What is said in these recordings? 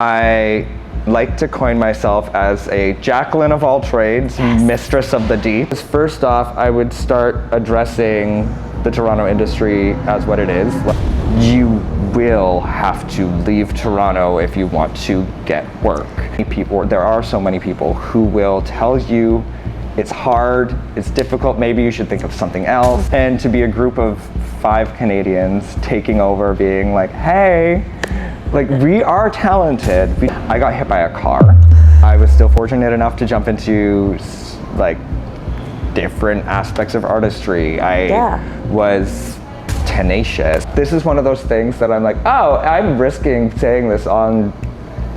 I like to coin myself as a Jacqueline of all trades, mistress of the deep. First off, I would start addressing the Toronto industry as what it is. You will have to leave Toronto if you want to get work. There are so many people who will tell you it's hard, it's difficult, maybe you should think of something else. And to be a group of 5 Canadians taking over, being like, hey, like, we are talented. I got hit by a car. I was still fortunate enough to jump into like different aspects of artistry. I was tenacious. This is one of those things that I'm like, oh, I'm risking saying this on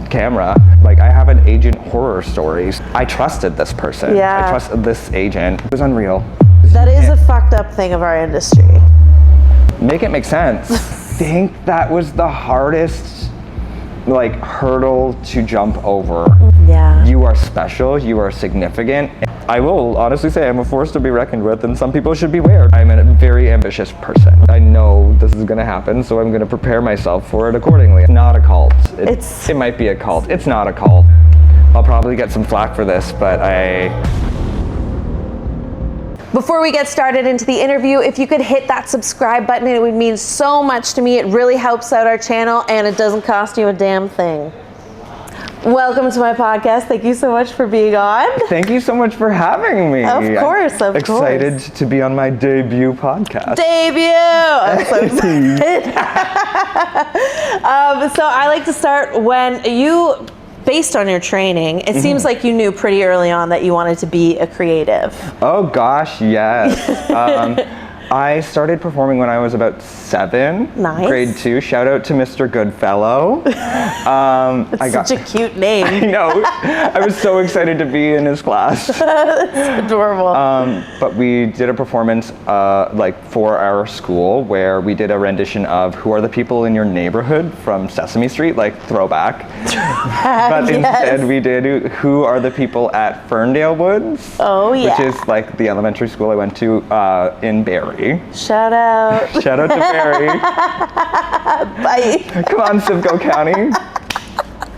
camera. Like, I have an agent horror stories. I trusted this person. I trusted this agent. It was unreal. That is a fucked up thing of our industry. Make it make sense. I think that was the hardest like hurdle to jump over. Yeah. You are special, you are significant. I will honestly say I'm a force to be reckoned with, and some people should beware. I'm a very ambitious person. I know this is gonna happen, so I'm gonna prepare myself for it accordingly. It's not a cult. It might be a cult. It's not a cult. I'll probably get some flack for this, but Before we get started into the interview, if you could hit that subscribe button, it would mean so much to me. It really helps out our channel, and it doesn't cost you a damn thing. Welcome to my podcast. Thank you so much for being on. Thank you so much for having me. Of course, of course. Excited to be on my debut podcast. Debut! I'm so excited. So I like to start when you, based on your training, it seems like you knew pretty early on that you wanted to be a creative. Oh gosh, yes. I started performing when I was about 7. Nice. Grade 2. Shout out to Mr. Goodfellow. That's such a cute name. I know. I was so excited to be in his class. That's adorable. But we did a performance like for our school where we did a rendition of Who Are the People in Your Neighborhood from Sesame Street, like throwback. But instead we did Who Are the People at Ferndale Woods? Oh yeah. Which is like the elementary school I went to in Barrie. Shout out. Shout out to Barrie. Bye. Come on, Simcoe County.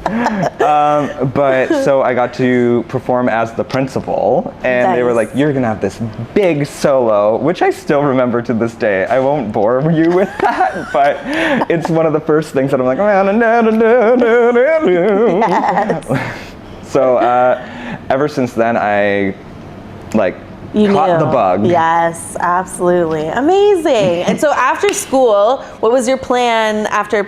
But so I got to perform as the principal, and they were like, you're gonna have this big solo, which I still remember to this day. I won't bore you with that, but it's one of the first things that I'm like, yes. So ever since then, I like caught the bug. Yes, absolutely. Amazing. And so after school, what was your plan after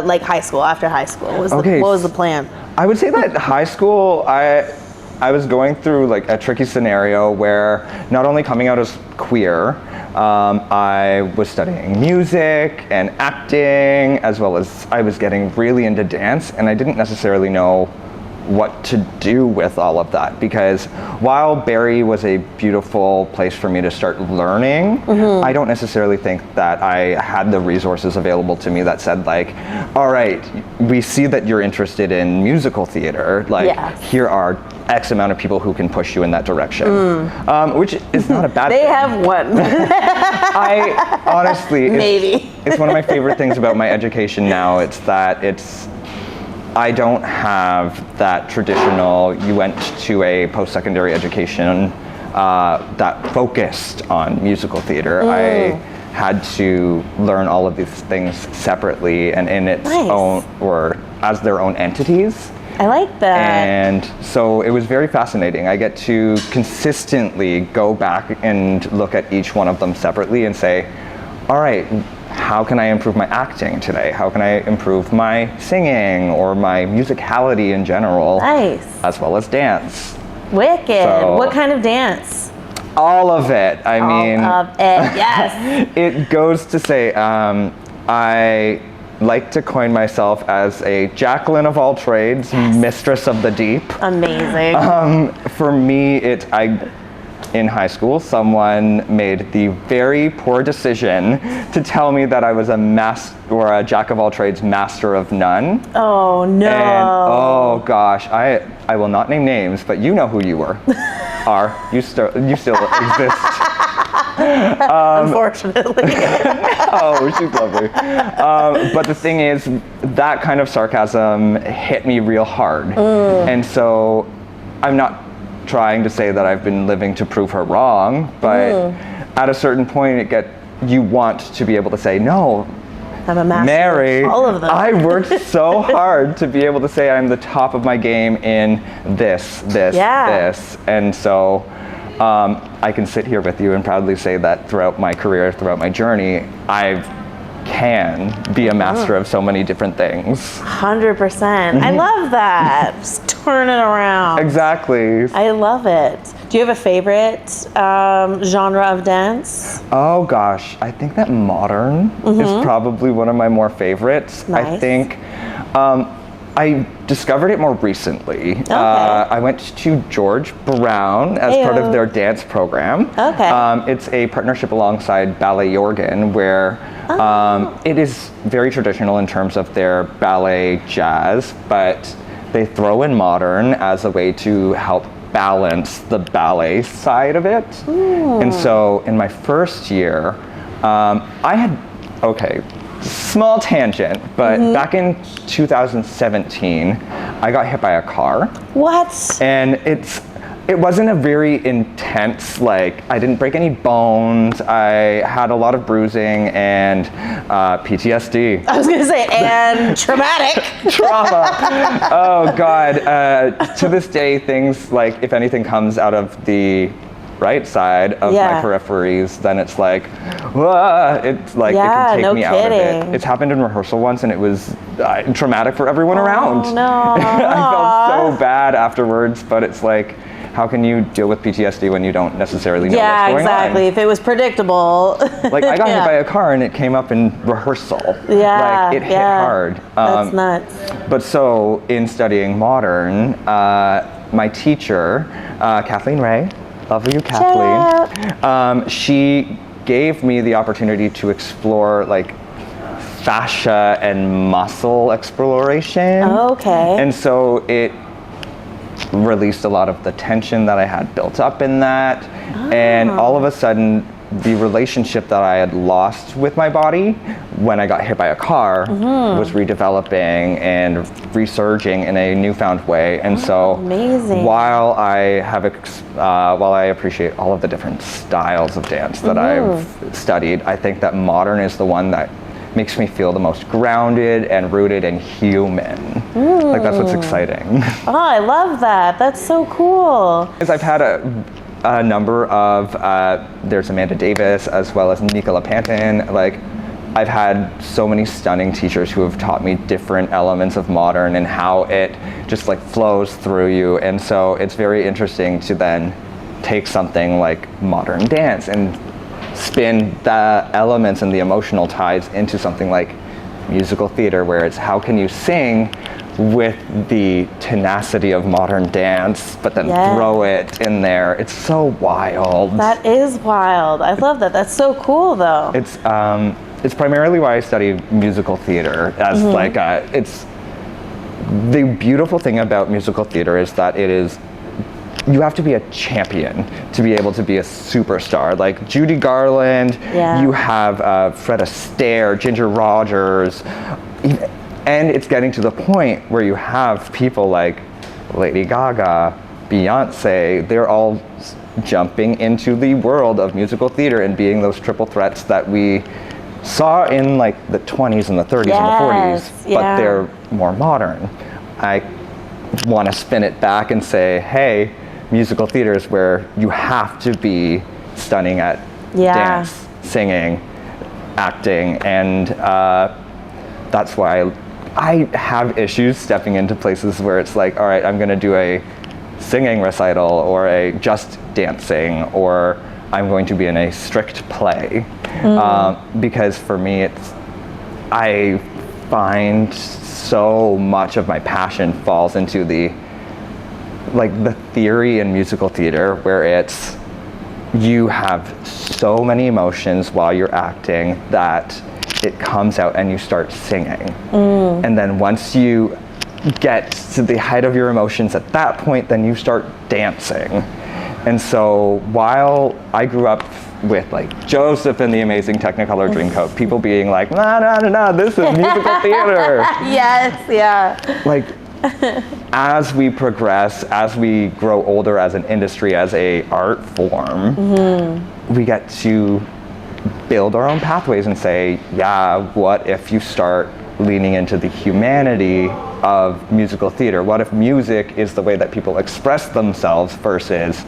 like high school, after high school? What was the plan? I would say that high school, I was going through like a tricky scenario where not only coming out as queer, I was studying music and acting, as well as I was getting really into dance, and I didn't necessarily know what to do with all of that, because while Barrie was a beautiful place for me to start learning, I don't necessarily think that I had the resources available to me that said like, all right, we see that you're interested in musical theater, like here are X amount of people who can push you in that direction, which is not a bad thing. They have one. I honestly, it's one of my favorite things about my education now. It's that I don't have that traditional, you went to a post-secondary education that focused on musical theater. I had to learn all of these things separately and in its own, or as their own entities. I like that. And so it was very fascinating. I get to consistently go back and look at each one of them separately and say, all right, how can I improve my acting today? How can I improve my singing or my musicality in general? Nice. As well as dance. Wicked. So, what kind of dance? All of it. I mean, all of it, yes. It goes to say, I like to coin myself as a Jacqueline of all trades, mistress of the deep. Amazing. For me, in high school, someone made the very poor decision to tell me that I was a jack of all trades, master of none. Oh no. And, oh gosh, I will not name names, but you know who you are. You still exist. Unfortunately. Oh, she's lovely. But the thing is, that kind of sarcasm hit me real hard. And so I'm not trying to say that I've been living to prove her wrong, but at a certain point you want to be able to say, no, I'm a master Mary, of all of them. I worked so hard to be able to say I'm the top of my game in this. And so I can sit here with you and proudly say that throughout my career, throughout my journey, I can be a master of so many different things. 100%. I love that. Just turn it around. Exactly. I love it. Do you have a favorite genre of dance? Oh gosh, I think that modern is probably one of my more favorites. Nice. I think I discovered it more recently. Okay. I went to George Brown as part of their dance program. Okay. It's a partnership alongside Badlyyyyy, where it is very traditional in terms of their ballet jazz, but they throw in modern as a way to help balance the ballet side of it. And so in my first year, small tangent, but back in 2017, I got hit by a car. What? And it wasn't a very intense, like, I didn't break any bones. I had a lot of bruising and PTSD. I was gonna say, and traumatic. Trauma. Oh God. To this day, things like, if anything comes out of the right side of my peripheries, then it's like, it's like it can take me out of it. It's happened in rehearsal once, and it was traumatic for everyone around. No. I felt so bad afterwards, but it's like, how can you deal with PTSD when you don't necessarily know what's going on? Yeah, exactly. If it was predictable. Like, I got hit by a car and it came up in rehearsal. Yeah, like, it hit hard. That's nuts. But so, in studying modern, my teacher, Kathleen Ray, love you, Kathleen. She gave me the opportunity to explore like fascia and muscle exploration. Okay. And so it released a lot of the tension that I had built up in that. And all of a sudden, the relationship that I had lost with my body when I got hit by a car was redeveloping and resurging in a newfound way. And so amazing. while I appreciate all of the different styles of dance that I've studied, I think that modern is the one that makes me feel the most grounded and rooted and human. Like, that's what's exciting. Oh, I love that. That's so cool. Because I've had a number of, there's Amanda Davis as well as Nicola Panton. Like, I've had so many stunning teachers who have taught me different elements of modern and how it just like flows through you. And so it's very interesting to then take something like modern dance and spin the elements and the emotional ties into something like musical theater, where it's how can you sing with the tenacity of modern dance, but then throw it in there. It's so wild. That is wild. I love that. That's so cool, though. It's primarily why I study musical theater. As like it's the beautiful thing about musical theater is that you have to be a champion to be able to be a superstar. Like Judy Garland, you have Fred Astaire, Ginger Rogers, and it's getting to the point where you have people like Lady Gaga, Beyonce. They're all jumping into the world of musical theater and being those triple threats that we saw in like the 20s and the 30s and the 40s, but they're more modern. I want to spin it back and say, hey, musical theater is where you have to be stunning at dance, singing, acting, and that's why I have issues stepping into places where it's like, all right, I'm going to do a singing recital or a just dancing, or I'm going to be in a strict play. Because for me, I find so much of my passion falls into the theory in musical theater, where it's, you have so many emotions while you're acting that it comes out and you start singing. And then once you get to the height of your emotions at that point, then you start dancing. And so while I grew up with like Joseph and the Amazing Technicolor Dreamcoat, people being like, no, this is musical theater. Yes, yeah. Like, as we progress, as we grow older as an industry, as a art form, we get to build our own pathways and say, yeah, what if you start leaning into the humanity of musical theater? What if music is the way that people express themselves versus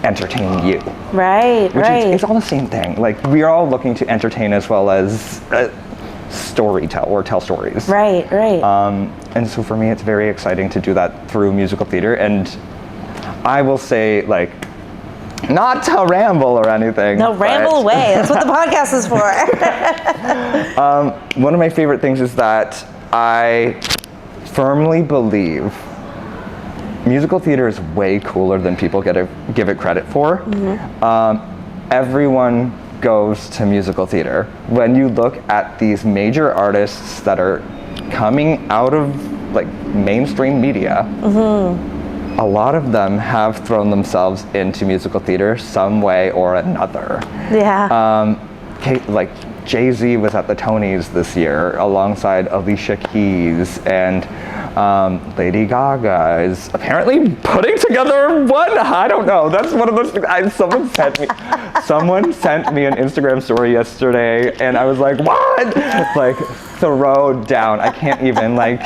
entertain you? Right, right. It's all the same thing. Like, we are all looking to entertain as well as tell stories. Right, right. And so for me, it's very exciting to do that through musical theater. And I will say, like, not to ramble or anything. No, ramble away. That's what the podcast is for. One of my favorite things is that I firmly believe musical theater is way cooler than people give it credit for. Everyone goes to musical theater. When you look at these major artists that are coming out of like mainstream media, a lot of them have thrown themselves into musical theater some way or another. Yeah. Like Jay-Z was at the Tonys this year alongside Alicia Keys, and Lady Gaga is apparently putting together one. I don't know. That's one of those things. Someone sent me an Instagram story yesterday, and I was like, what? Like, throw down. I can't even, like,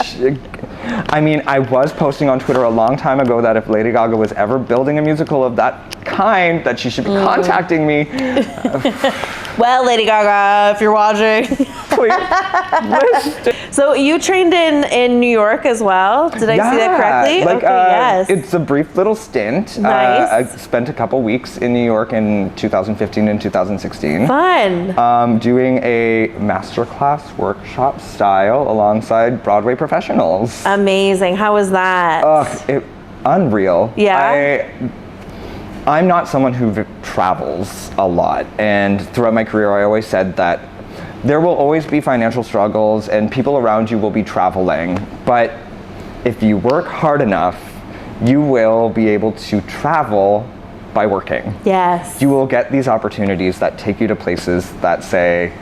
I mean, I was posting on Twitter a long time ago that if Lady Gaga was ever building a musical of that kind, that she should be contacting me. Well, Lady Gaga, if you're watching. Please. So you trained in New York as well? Did I see that correctly? Like, okay, yes. It's a brief little stint. Nice. I spent a couple weeks in New York in 2015 and 2016. Fun. Doing a masterclass workshop style alongside Broadway professionals. Amazing. How was that? Unreal. Yeah. I'm not someone who travels a lot, and throughout my career I always said that there will always be financial struggles and people around you will be traveling, but if you work hard enough, you will be able to travel by working. Yes. You will get these opportunities that take you to places that say,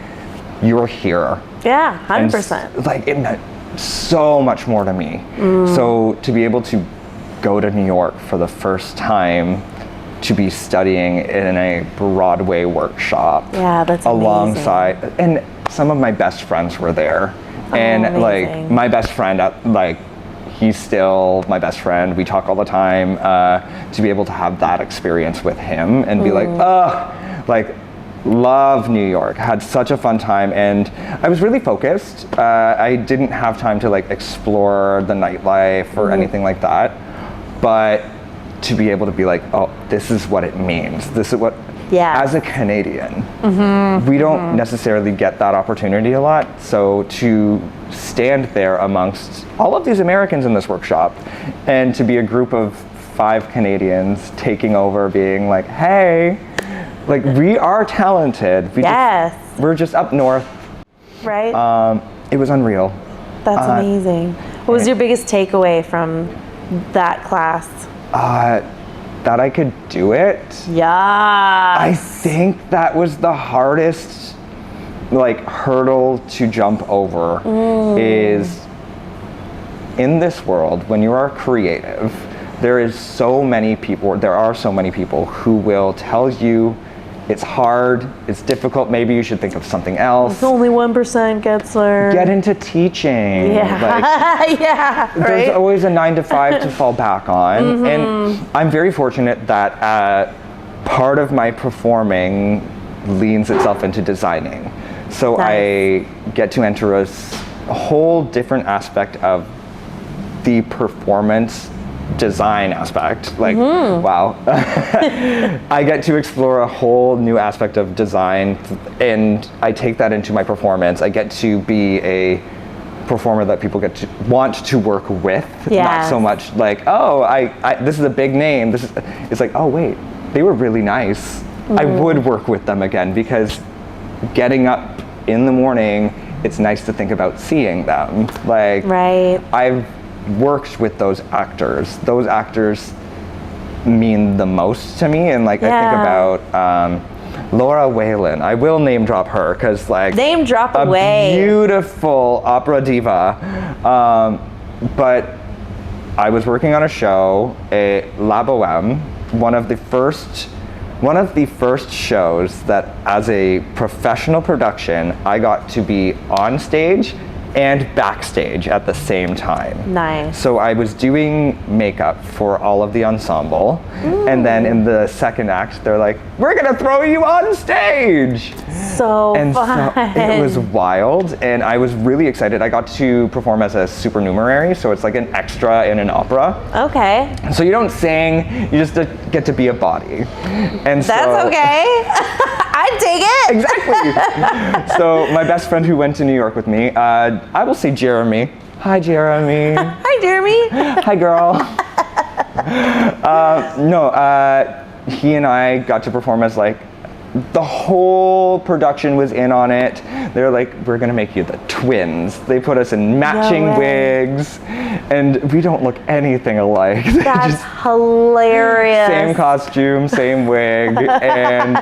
you're here. Yeah, 100%. And, like, it meant so much more to me. So to be able to go to New York for the first time, to be studying in a Broadway workshop. Yeah, that's alongside, and some of my best friends were there. And like my best friend, he's still my best friend. We talk all the time. To be able to have that experience with him and be like, love New York. Had such a fun time, and I was really focused. I didn't have time to like explore the nightlife or anything like that, but to be able to be like, oh, this is what it means. This is what, as a Canadian, we don't necessarily get that opportunity a lot. So to stand there amongst all of these Americans in this workshop and to be a group of 5 Canadians taking over, being like, hey, like, we are talented. We're just up north. Right. It was unreal. That's amazing. What was your biggest takeaway from that class? That I could do it. Yeah. I think that was the hardest, like, hurdle to jump over. Is in this world, when you are creative, there are so many people who will tell you it's hard, it's difficult, maybe you should think of something else. It's only 1% gets there. Get into teaching. Yeah. Like, there's always a 9 to 5 to fall back on. And I'm very fortunate that part of my performing leans itself into designing. So I get to enter a whole different aspect of the performance design aspect. Like, wow. I get to explore a whole new aspect of design, and I take that into my performance. I get to be a performer that people get to want to work with, not so much like, oh, this is a big name. It's like, oh wait, they were really nice. I would work with them again, because getting up in the morning, it's nice to think about seeing them. Like, I've worked with those actors. Those actors mean the most to me. And like I think about Laura Whalen. I will name drop her because like name drop a away. Beautiful opera diva. But I was working on a show, La Boheme, one of the first shows that as a professional production, I got to be on stage and backstage at the same time. Nice. So I was doing makeup for all of the ensemble, and then in the second act, they're like, "We're gonna throw you on stage!" So fun. So it was wild, and I was really excited. I got to perform as a supernumerary, so it's like an extra in an opera. Okay. So you don't sing, you just get to be a body. And that's okay. I'd take it. Exactly. So my best friend who went to New York with me, I will say Jeremy. Hi, Jeremy. Hi, Jeremy. Hi, girl. He and I got to perform as like, the whole production was in on it. They're like, we're gonna make you the twins. They put us in matching wigs, and we don't look anything alike. That's hilarious. Same costume, same wig, and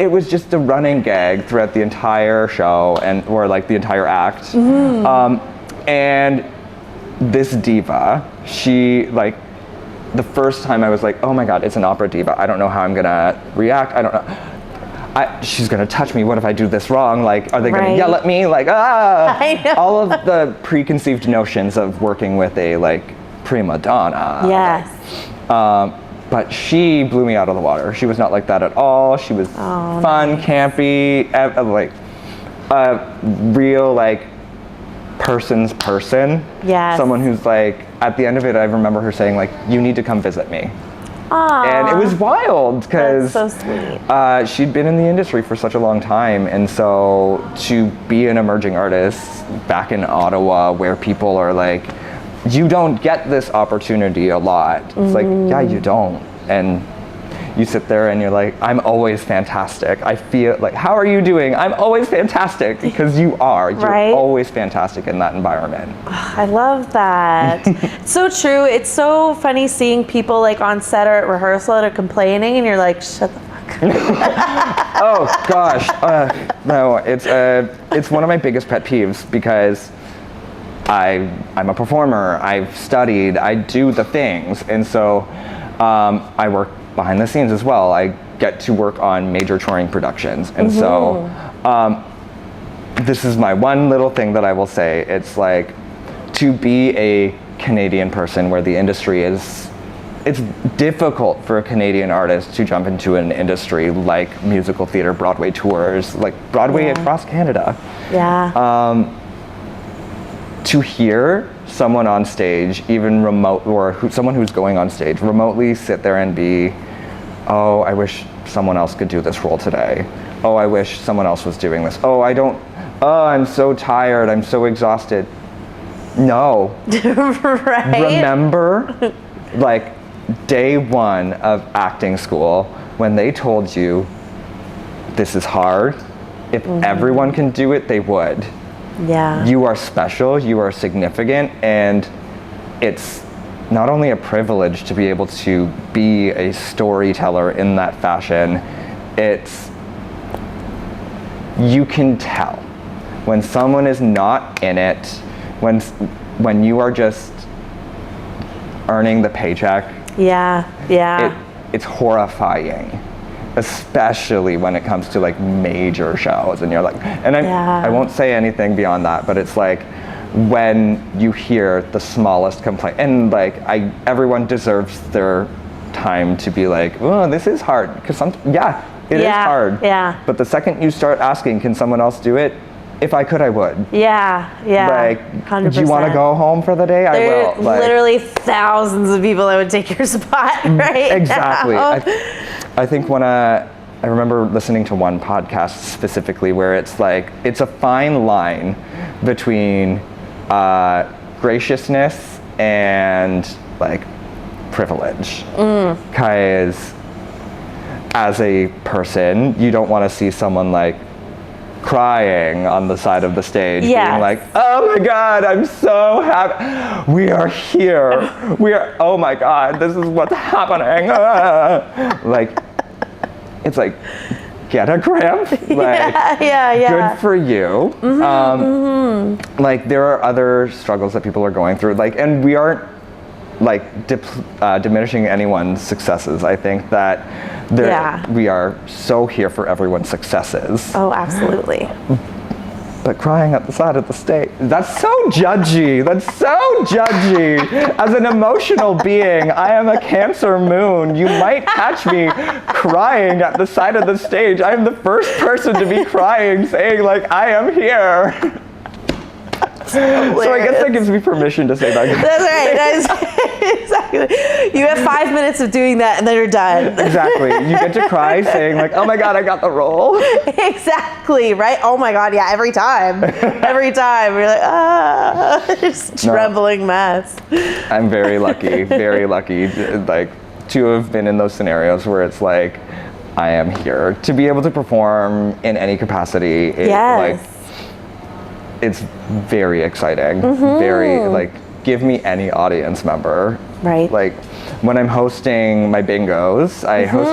it was just a running gag throughout the entire show, or like the entire act. And this diva, she like, the first time I was like, oh my God, it's an opera diva. I don't know how I'm gonna react. I don't know. She's gonna touch me. What if I do this wrong? Like, are they gonna yell at me? Like, I know. All of the preconceived notions of working with a like prima donna. Yes. But she blew me out of the water. She was not like that at all. She was fun, campy, like a real like person's person. Yes. Someone who's like, at the end of it, I remember her saying like, you need to come visit me. Aww. And it was wild because so sweet. She'd been in the industry for such a long time, and so to be an emerging artist back in Ottawa where people are like, you don't get this opportunity a lot. It's like, yeah, you don't. And you sit there and you're like, I'm always fantastic. I feel like, how are you doing? I'm always fantastic, because you are. You're always fantastic in that environment. I love that. It's so true. It's so funny seeing people like on set or at rehearsal that are complaining, and you're like, shut the fuck up. Oh gosh, no, it's one of my biggest pet peeves, because I'm a performer, I've studied, I do the things, and so I work behind the scenes as well. I get to work on major touring productions, and so this is my one little thing that I will say. It's like, to be a Canadian person where the industry is, it's difficult for a Canadian artist to jump into an industry like musical theater, Broadway tours, like Broadway across Canada. Yeah. To hear someone on stage, even remote, or someone who's going on stage, remotely sit there and be, oh, I wish someone else could do this role today. Oh, I wish someone else was doing this. Oh, I'm so tired, I'm so exhausted. No. Remember, like, day one of acting school, when they told you, this is hard, if everyone can do it, they would. Yeah. You are special, you are significant, and it's not only a privilege to be able to be a storyteller in that fashion, you can tell when someone is not in it, when you are just earning the paycheck. Yeah. It's horrifying, especially when it comes to like major shows, and you're like, and I won't say anything beyond that, but it's like, when you hear the smallest complaint, and like everyone deserves their time to be like, oh, this is hard, because it is hard. Yeah. But the second you start asking, can someone else do it? If I could, I would. Yeah. Like, 100%. Do you want to go home for the day? There I will. Are literally thousands of people that would take your spot right Exactly. now. I think I remember listening to one podcast specifically where it's like, it's a fine line between graciousness and like privilege. Because as a person, you don't want to see someone like crying on the side of the stage, Yes. being like, oh my God, I'm so happy. We are here. Oh my God, this is what's happening. Like, it's like, get a grip. Like, yeah. good for you. Like, there are other struggles that people are going through. Like, and we aren't like diminishing anyone's successes. I think that we are so here for everyone's successes. Oh, absolutely. But crying at the side of the stage, that's so judgy. That's so judgy. As an emotional being, I am a Cancer moon. You might catch me crying at the side of the stage. I am the first person to be crying, saying like, I am here. So I guess that gives me permission to say that. That's right. Exactly. You have 5 minutes of doing that and then you're done. Exactly. You get to cry saying like, oh my God, I got the role. Exactly, right? Oh my God, yeah, every time. Every time. You're like, just trembling mess. I'm very lucky, like, to have been in those scenarios where it's like, I am here. To be able to perform in any capacity, it's very exciting. Very, like, give me any audience member. Right. Like, when I'm hosting my bingos, I host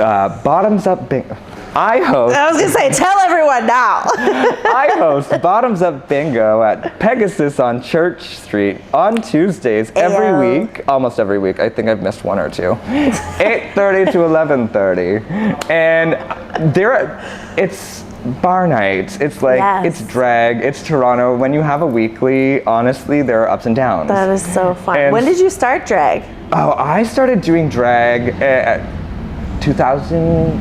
a bottoms up bingo. I was gonna say, tell everyone now. I host Bottoms Up Bingo at Pegasus on Church Street on Tuesdays every week, almost every week. I think I've missed one or two. 8:30 to 11:30, and it's bar nights. It's like, it's drag, it's Toronto. When you have a weekly, honestly, there are ups and downs. That is so fun. And when did you start drag? Oh, I started doing drag at 2012?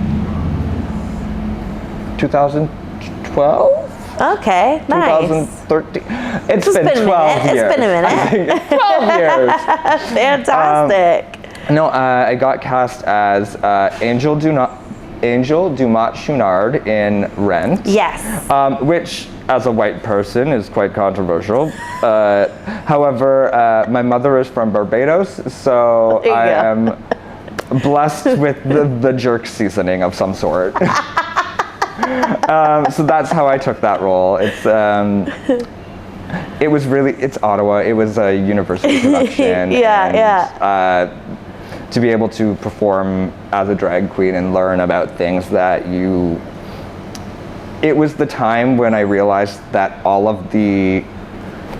Okay, nice. 2013. It's been 12 years. It's been a minute. 12 years. Fantastic. I got cast as Angel Dumont Chouinard in Rent. Yes. Which, as a white person, is quite controversial. However, my mother is from Barbados, so I am blessed with the jerk seasoning of some sort. So that's how I took that role. It's Ottawa. It was a university production. To be able to perform as a drag queen and learn about things that it was the time when I realized that all of the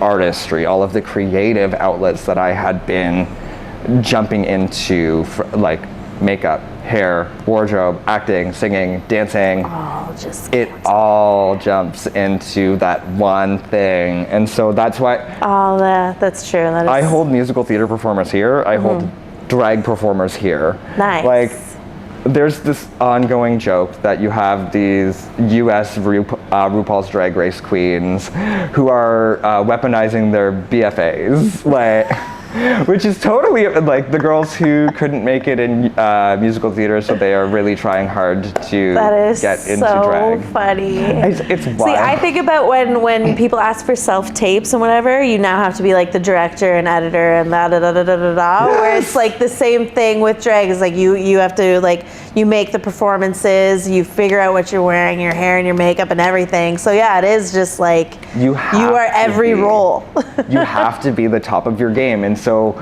artistry, all of the creative outlets that I had been jumping into, like makeup, hair, wardrobe, acting, singing, dancing, it all jumps into that one thing. And so that's why that's true. I hold musical theater performers here. I hold drag performers here. Nice. Like, there's this ongoing joke that you have these US RuPaul's Drag Race queens who are weaponizing their BFAs, like, which is totally like the girls who couldn't make it in musical theater, so they are really trying hard to get into drag. So funny. It's wild. See, I think about when people ask for self-tapes and whatever, you now have to be like the director and editor and where it's like the same thing with drag. Is like you have to, like, you make the performances, you figure out what you're wearing, your hair and your makeup and everything. So yeah, it is just like you are every role. You have to be the top of your game. And so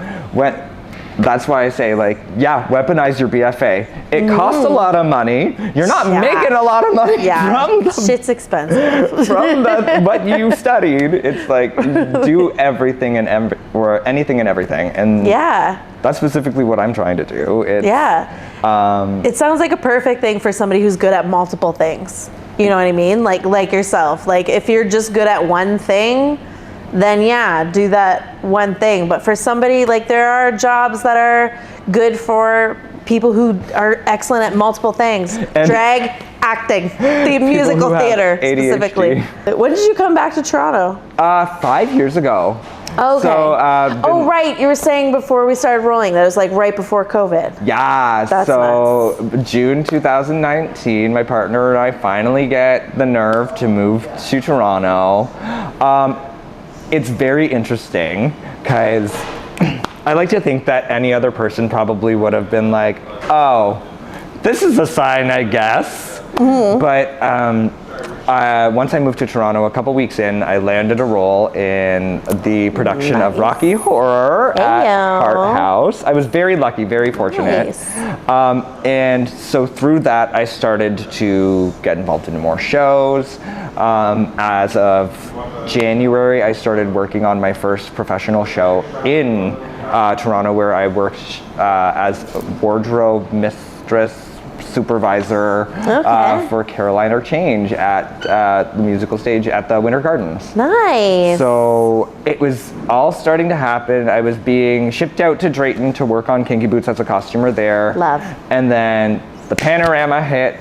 that's why I say, like, weaponize your BFA. It costs a lot of money. You're not making a lot of money from shit's expensive. From what you studied. It's like, do everything or anything and everything. And that's specifically what I'm trying to do. It sounds like a perfect thing for somebody who's good at multiple things. You know what I mean? Like yourself. Like, if you're just good at one thing, then do that one thing. But for somebody, like, there are jobs that are good for people who are excellent at multiple things. And drag, acting, the musical theater specifically. When did you come back to Toronto? 5 years ago. Okay. So, right. You were saying before we started rolling that it was like right before COVID. Yeah. That's nuts. June 2019, my partner and I finally get the nerve to move to Toronto. It's very interesting because I like to think that any other person probably would have been like, oh, this is a sign, I guess. But Once I moved to Toronto, a couple weeks in, I landed a role in the production of Rocky Horror at Hart House. I was very lucky, very fortunate. Nice. And so through that, I started to get involved in more shows. As of January, I started working on my first professional show in Toronto, where I worked as wardrobe mistress supervisor for Carolina Change at the musical stage at the Winter Gardens. Nice. So it was all starting to happen. I was being shipped out to Drayton to work on Kinky Boots as a costumer there. Love. And then the panorama hit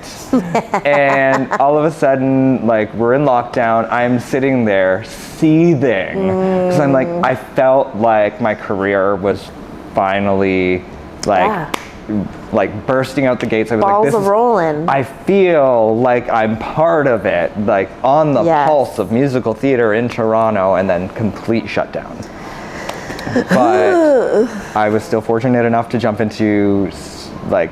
and all of a sudden, like, we're in lockdown. I'm sitting there seething because I'm like, I felt like my career was finally like bursting out the gates. I was Balls like, this is rolling. I feel like I'm part of it, like on the pulse of musical theater in Toronto, and then complete shutdown. But I was still fortunate enough to jump into like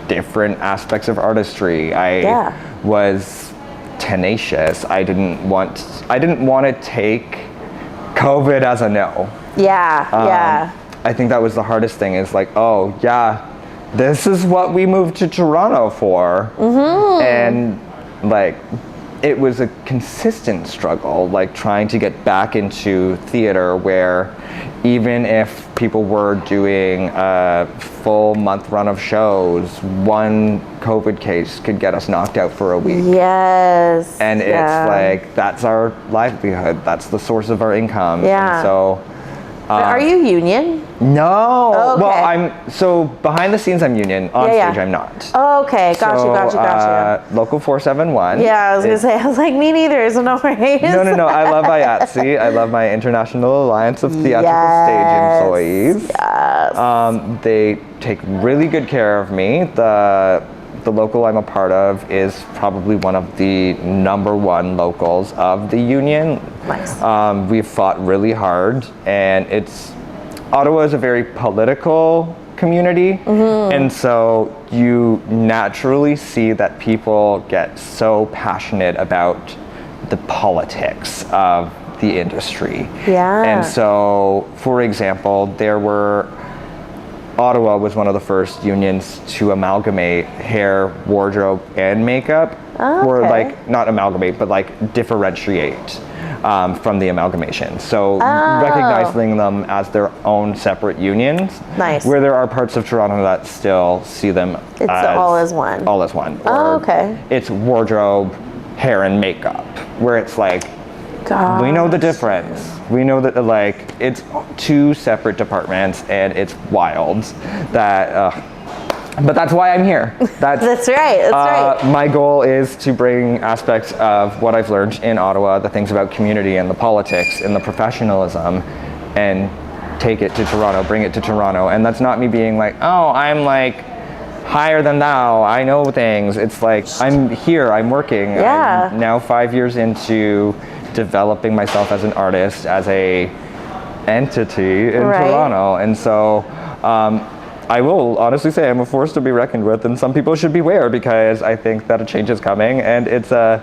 different aspects of artistry. I was tenacious. I didn't want to take COVID as a no. I think that was the hardest thing, is like, oh yeah, this is what we moved to Toronto for. And like, it was a consistent struggle, like trying to get back into theater, where even if people were doing a full month run of shows, one COVID case could get us knocked out for a week. Yes. And it's like, that's our livelihood. That's the source of our income. Yeah. And so, are you union? no. Oh, okay. Well, so behind the scenes I'm union. On stage I'm not. Oh, okay. Gotcha. Local 471. Yeah, I was gonna say, I was like, me neither. So no worries. No. I love IATSE. I love my International Alliance of Theatrical Stage Employees. Yes. They take really good care of me. The local I'm a part of is probably one of the #1 locals of the union. Nice. We've fought really hard, and Ottawa is a very political community, and so you naturally see that people get so passionate about the politics of the industry. Yeah. And so, for example, Ottawa was one of the first unions to amalgamate hair, wardrobe, and makeup. Or like, not amalgamate, but like differentiate from the amalgamation. So recognizing them as their own separate unions. Nice. Where there are parts of Toronto that still see them It's as all as one. All as one. Oh, Or it's wardrobe, hair, and makeup. Where it's like, we know the difference. We know that, like, it's two separate departments, and it's wild that, but that's why I'm here. That's right. My goal is to bring aspects of what I've learned in Ottawa, the things about community and the politics and the professionalism, and take it to Toronto, bring it to Toronto. And that's not me being like, oh, I'm like higher than thou, I know things. It's like, I'm here, I'm working. Yeah. I'm now 5 years into developing myself as an artist, as a entity in Toronto. And so I will honestly say I'm a force to be reckoned with, and some people should beware, because I think that a change is coming, and it's a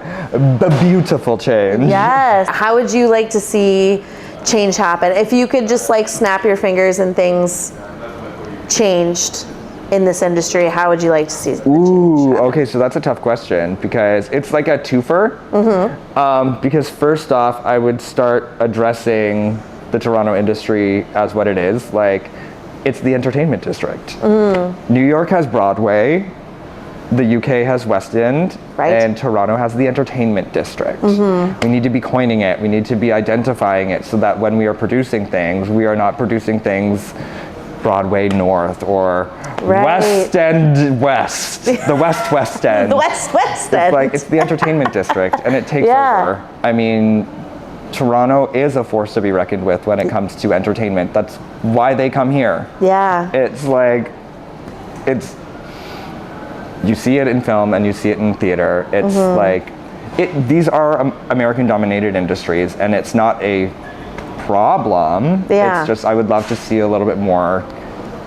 beautiful change. Yes. How would you like to see change happen? If you could just like snap your fingers and things changed in this industry, how would you like to see the change? Okay, so that's a tough question, because it's like a twofer. Because first off, I would start addressing the Toronto industry as what it is. Like, it's the entertainment district. New York has Broadway, the UK has West End, and Toronto has the entertainment district. We need to be coining it, we need to be identifying it, so that when we are producing things, we are not producing things Broadway North or West End West, the West End. The West End. It's like, it's the entertainment district, and it takes over. I mean, Toronto is a force to be reckoned with when it comes to entertainment. That's why they come here. Yeah. It's like, you see it in film and you see it in theater. It's like, these are American-dominated industries, and it's not a problem. It's just, I would love to see a little bit more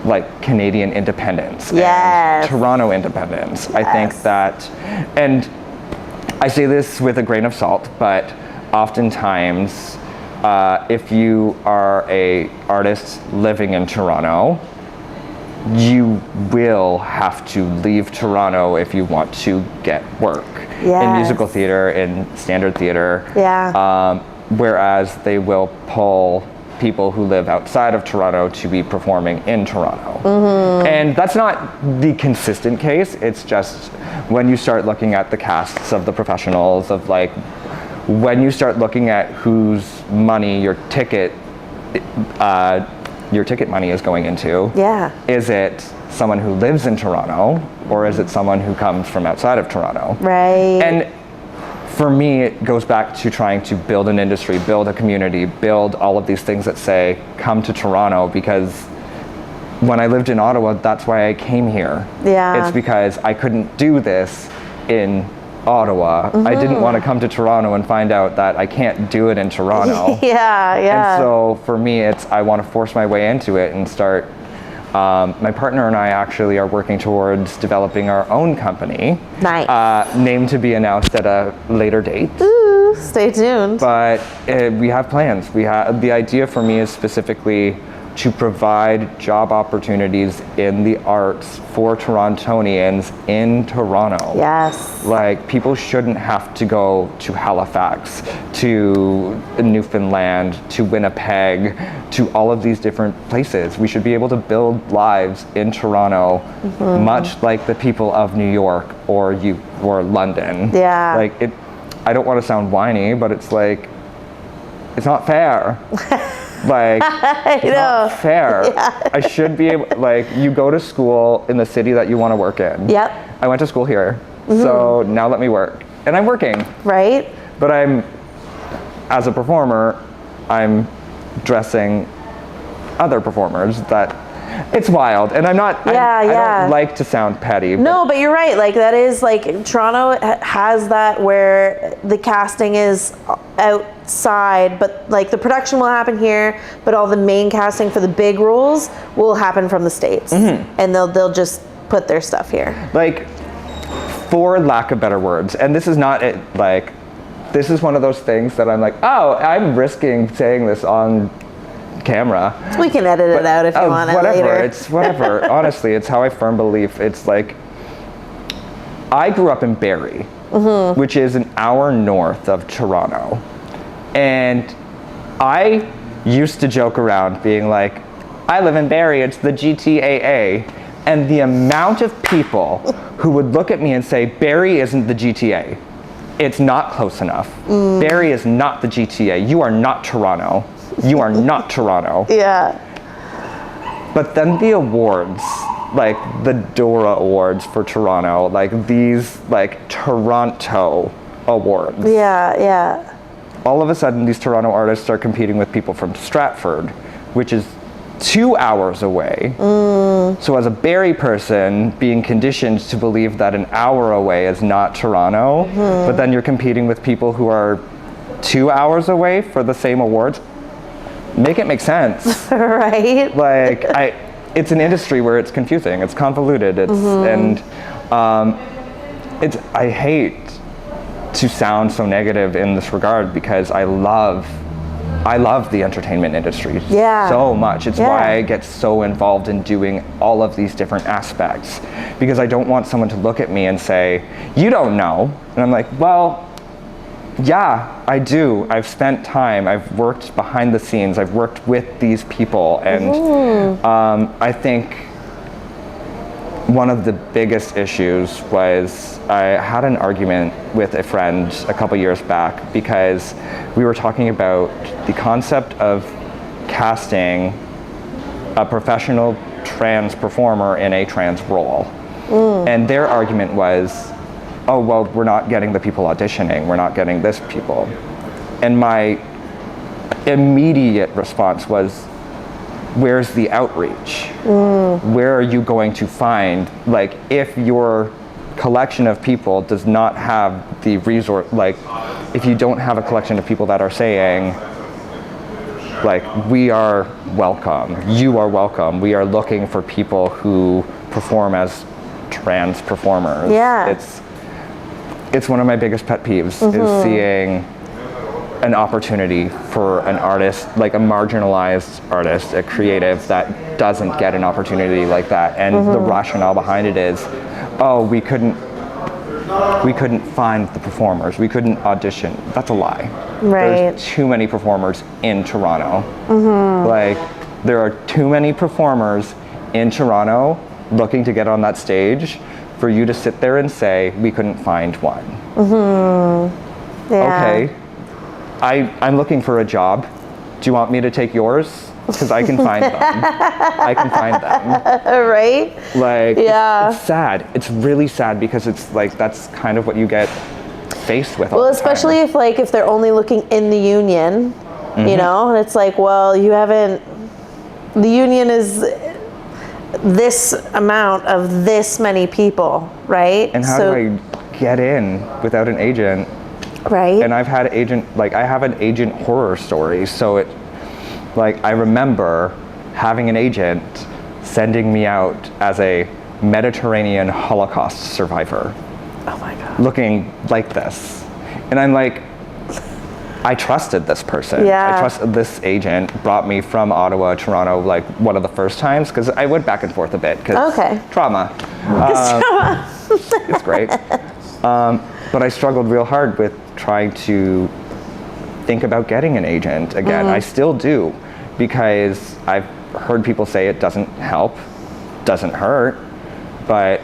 like Canadian independence and Toronto independence. I think that, and I say this with a grain of salt, but oftentimes, if you are a artist living in Toronto, you will have to leave Toronto if you want to get work in musical theater, in standard theater. Yeah. Whereas they will pull people who live outside of Toronto to be performing in Toronto. And that's not the consistent case. It's just when you start looking at the casts of the professionals, of like, when you start looking at whose money your ticket money is going into. Yeah. Is it someone who lives in Toronto, or is it someone who comes from outside of Toronto? Right. And for me, it goes back to trying to build an industry, build a community, build all of these things that say, come to Toronto, because when I lived in Ottawa, that's why I came here. Yeah. It's because I couldn't do this in Ottawa. I didn't want to come to Toronto and find out that I can't do it in Toronto. Yeah. And so for me, I want to force my way into it and start. My partner and I actually are working towards developing our own company. Nice. Name to be announced at a later date. Ooh, stay tuned. But we have plans. The idea for me is specifically to provide job opportunities in the arts for Torontonians in Toronto. Yes. Like, people shouldn't have to go to Halifax, to Newfoundland, to Winnipeg, to all of these different places. We should be able to build lives in Toronto, much like the people of New York or London. Yeah. Like, I don't want to sound whiny, but it's like, it's not fair. Like, it's not fair. Yeah. I should be able, like, you go to school in the city that you want to work in. Yep. I went to school here, so now let me work. And I'm working. Right. But as a performer, I'm dressing other performers that, it's wild. And I don't like to sound petty. No, but you're right. Like, that is, like, Toronto has that where the casting is outside, but like the production will happen here, but all the main casting for the big roles will happen from the States. And they'll just put their stuff here. Like, for lack of better words, and this is not it, like, this is one of those things that I'm like, oh, I'm risking saying this on camera. We can edit it out if you want it later. It's whatever. Honestly, it's how I firm believe. It's like, I grew up in Barrie, which is an hour north of Toronto. And I used to joke around being like, I live in Barrie, it's the GTAA. And the amount of people who would look at me and say, Barrie isn't the GTA. It's not close enough. Barrie is not the GTA. You are not Toronto. You are not Toronto. Yeah. But then the awards, like the Dora Awards for Toronto, like these, like, Toronto awards. Yeah. All of a sudden, these Toronto artists are competing with people from Stratford, which is 2 hours away. So as a Barrie person, being conditioned to believe that an hour away is not Toronto, but then you're competing with people who are 2 hours away for the same awards, make it make sense. Right. Like, it's an industry where it's confusing, it's convoluted, and I hate to sound so negative in this regard, because I love the entertainment industry so much. It's why I get so involved in doing all of these different aspects, because I don't want someone to look at me and say, you don't know. And I'm like, well, yeah, I do. I've spent time, I've worked behind the scenes, I've worked with these people, and I think one of the biggest issues was I had an argument with a friend a couple years back, because we were talking about the concept of casting a professional trans performer in a trans role. And their argument was, oh, well, we're not getting the people auditioning, we're not getting this people. And my immediate response was, where's the outreach? Where are you going to find, like, if your collection of people does not have the resource, like, if you don't have a collection of people that are saying, like, we are welcome, you are welcome, we are looking for people who perform as trans performers. Yeah. it's one of my biggest pet peeves is seeing an opportunity for an artist, like a marginalized artist, a creative that doesn't get an opportunity like that. And the rationale behind it is, oh, we couldn't find the performers. We couldn't audition. That's a lie. Right. There's too many performers in Toronto. Like, there are too many performers in Toronto looking to get on that stage for you to sit there and say, we couldn't find one. Yeah. Okay. I'm looking for a job. Do you want me to take yours? Because I can find them. I can find them. Right? Like, Yeah. it's sad. It's really sad because it's like, that's kind of what you get faced with all Well, the time. especially if they're only looking in the union, you know, and it's like, well, you haven't, the union is this amount of this many people, right? And how do I get in without an agent? Right. And I've had I have an agent horror story. So I remember having an agent sending me out as a Mediterranean Holocaust survivor. Oh my God. Looking like this. And I'm like, I trusted this person. Yeah. I trusted this agent, brought me from Ottawa, Toronto, like one of the first times, because I went back and forth a bit, because trauma. It's great. But I struggled real hard with trying to think about getting an agent again. I still do, because I've heard people say it doesn't help, doesn't hurt, but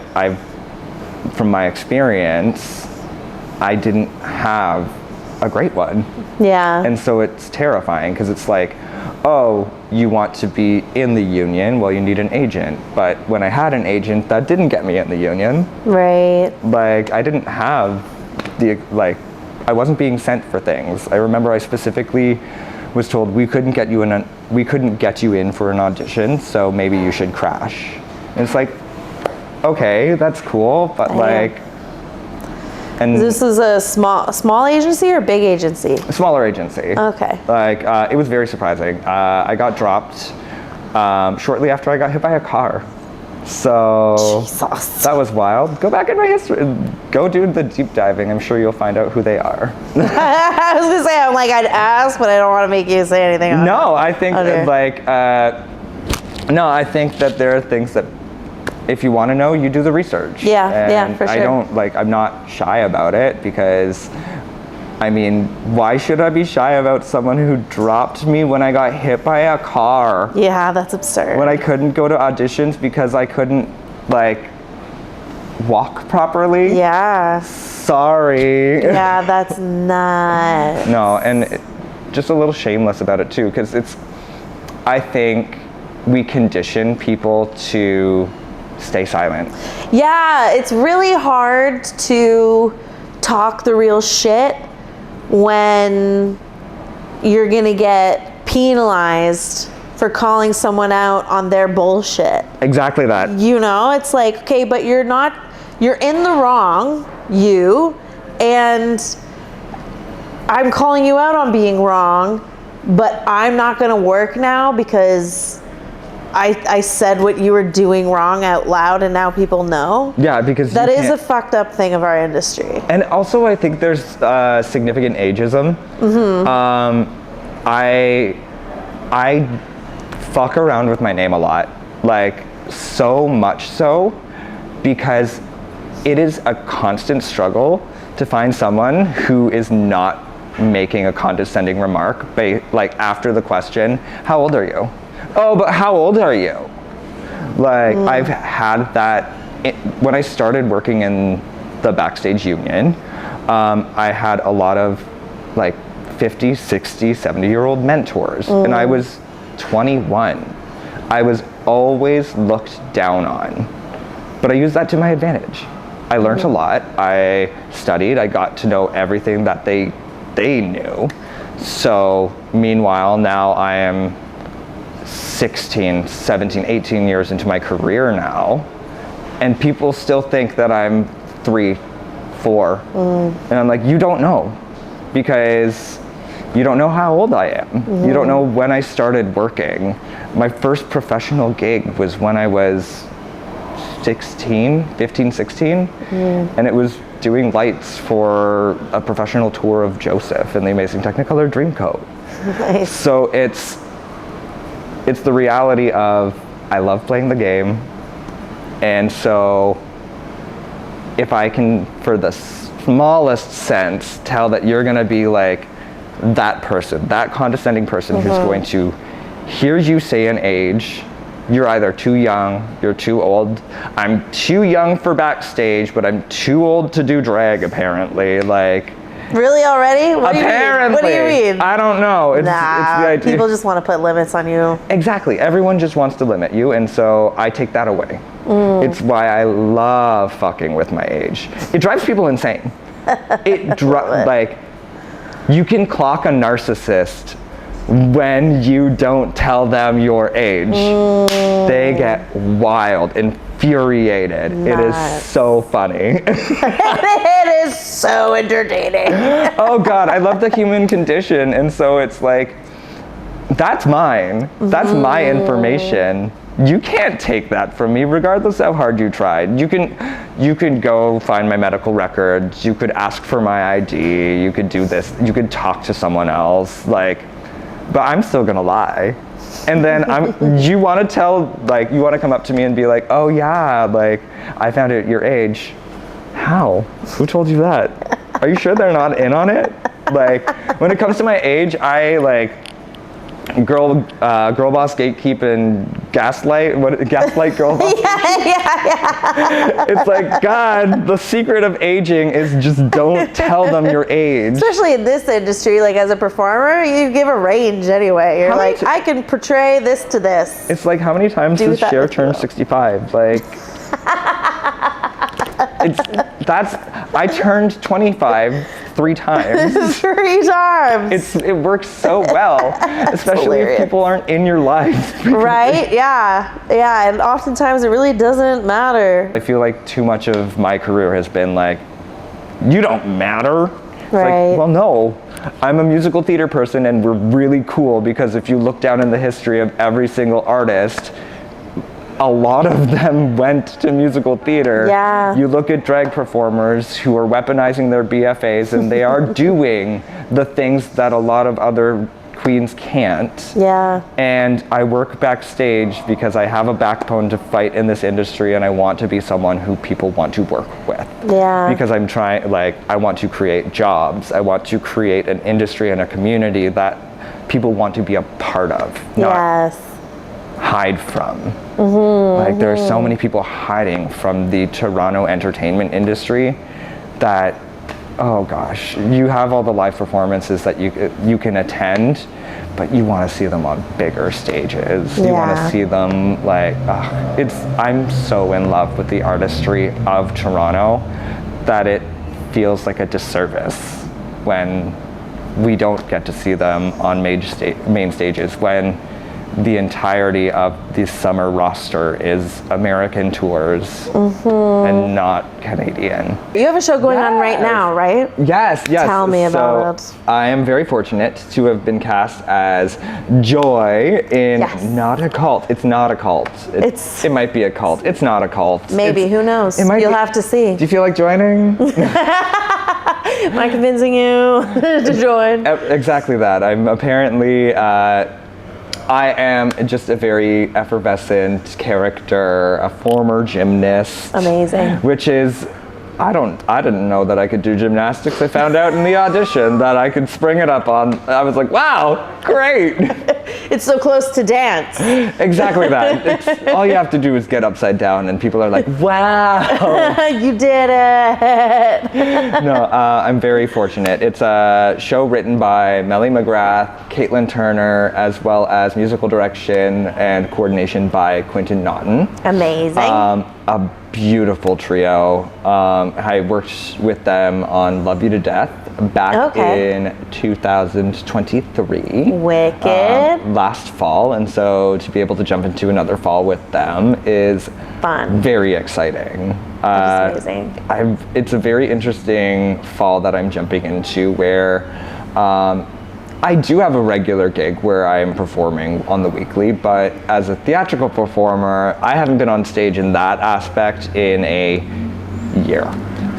from my experience, I didn't have a great one. Yeah. And so it's terrifying, because it's like, oh, you want to be in the union, well, you need an agent. But when I had an agent, that didn't get me in the union. Right. Like, I didn't have I wasn't being sent for things. I remember I specifically was told we couldn't get you in for an audition, so maybe you should crash. And it's like, okay, that's cool, but and This is a small agency or big agency? a smaller agency. Okay. It was very surprising. I got dropped shortly after I got hit by a car. So Jesus. that was wild. Go back in my history. Go do the deep diving. I'm sure you'll find out who they are. I was gonna say, I'd ask, but I don't want to make you say anything. No, I think I think that there are things that if you want to know, you do the research. Yeah, for sure. I'm not shy about it, because I mean, why should I be shy about someone who dropped me when I got hit by a car? Yeah, that's absurd. When I couldn't go to auditions because I couldn't walk properly? Yeah. Sorry. Yeah, that's nuts. No, and just a little shameless about it too, because I think we condition people to stay silent. Yeah, it's really hard to talk the real shit when you're gonna get penalized for calling someone out on their bullshit. Exactly that. You know, it's like, okay, but you're in the wrong, and I'm calling you out on being wrong, but I'm not gonna work now because I said what you were doing wrong out loud, and now people know. Yeah, because that is a fucked up thing of our industry. And also, I think there's significant ageism. I fuck around with my name a lot, so much so, because it is a constant struggle to find someone who is not making a condescending remark, after the question, "How old are you?" "Oh, but how old are you?" I've had that when I started working in the backstage union. I had a lot of 50, 60, 70-year-old mentors, and I was 21. I was always looked down on, but I used that to my advantage. I learned a lot. I studied. I got to know everything that they knew. So meanwhile, now I am 16, 17, 18 years into my career now, and people still think that I'm 3, 4. And I'm like, you don't know, because you don't know how old I am. You don't know when I started working. My first professional gig was when I was 15, 16, and it was doing lights for a professional tour of Joseph in the Amazing Technicolor Dreamcoat. Nice. So it's the reality of, I love playing the game, and so if I can, for the smallest sense, tell that you're gonna be like that person, that condescending person who's going to hear you say an age, you're either too young, you're too old. I'm too young for backstage, but I'm too old to do drag, apparently. Like, really already? What apparently. Do you mean? I don't know. It's the idea. People just want to put limits on you. Exactly. Everyone just wants to limit you, and so I take that away. It's why I love fucking with my age. It drives people insane. Like, you can clock a narcissist when you don't tell them your age. They get wild, infuriated. It is so funny. It is so entertaining. Oh God, I love the human condition, and so it's like, that's mine. That's my information. You can't take that from me, regardless of how hard you tried. You could go find my medical records. You could ask for my ID. You could do this. You could talk to someone else. Like, but I'm still gonna lie. And then you want to tell, like, you want to come up to me and be like, oh yeah, like, I found out your age. How? Who told you that? Are you sure they're not in on it? Like, when it comes to my age, I like girl boss gatekeep and gaslight girl boss. Yeah. It's like, God, the secret of aging is just don't tell them your age. Especially in this industry, like as a performer, you give a range anyway. You're like, I can portray this to this. It's like, how many times does Cher turn 65? Like, I turned 25 3 times. 3 times. It works so well, especially hilarious. if people aren't in your life. Right? Yeah, and oftentimes it really doesn't matter. I feel like too much of my career has been like, you don't matter. It's Right. like, well, no. I'm a musical theater person, and we're really cool because if you look down in the history of every single artist, a lot of them went to musical theater. Yeah. You look at drag performers who are weaponizing their BFAs, and they are doing the things that a lot of other queens can't. Yeah. And I work backstage because I have a backbone to fight in this industry, and I want to be someone who people want to work with. Yeah. Because I'm trying, like, I want to create jobs. I want to create an industry and a community that people want to be a part of, not Yes. hide from. Like, there are so many people hiding from the Toronto entertainment industry that, oh gosh, you have all the live performances that you can attend, but you want to see them on bigger stages. You want to see them, like, I'm so in love with the artistry of Toronto that it feels like a disservice when we don't get to see them on main stages, when the entirety of the summer roster is American tours and not Canadian. You have a show going on right now, right? Yes. Tell me about it. I am very fortunate to have been cast as Joy in Not a Cult. It's not a cult. It might be a cult. It's not a cult. Maybe, who knows? You'll have to see. Do you feel like joining? Am I convincing you to join? Exactly that. I'm apparently I am just a very effervescent character, a former gymnast. Amazing. Which is, I didn't know that I could do gymnastics. I found out in the audition that I could spring it up on. I was like, wow, great. It's so close to dance. Exactly that. All you have to do is get upside down and people are like, wow. You did it. No, I'm very fortunate. It's a show written by Melly McGrath, Caitlin Turner, as well as musical direction and coordination by Quentin Naughton. Amazing. A beautiful trio. I worked with them on Love You to Death back in 2023. Wicked. Last fall, and so to be able to jump into another fall with them is fun. Very exciting. That's amazing. It's a very interesting fall that I'm jumping into where I do have a regular gig where I am performing on the weekly, but as a theatrical performer, I haven't been on stage in that aspect in a year.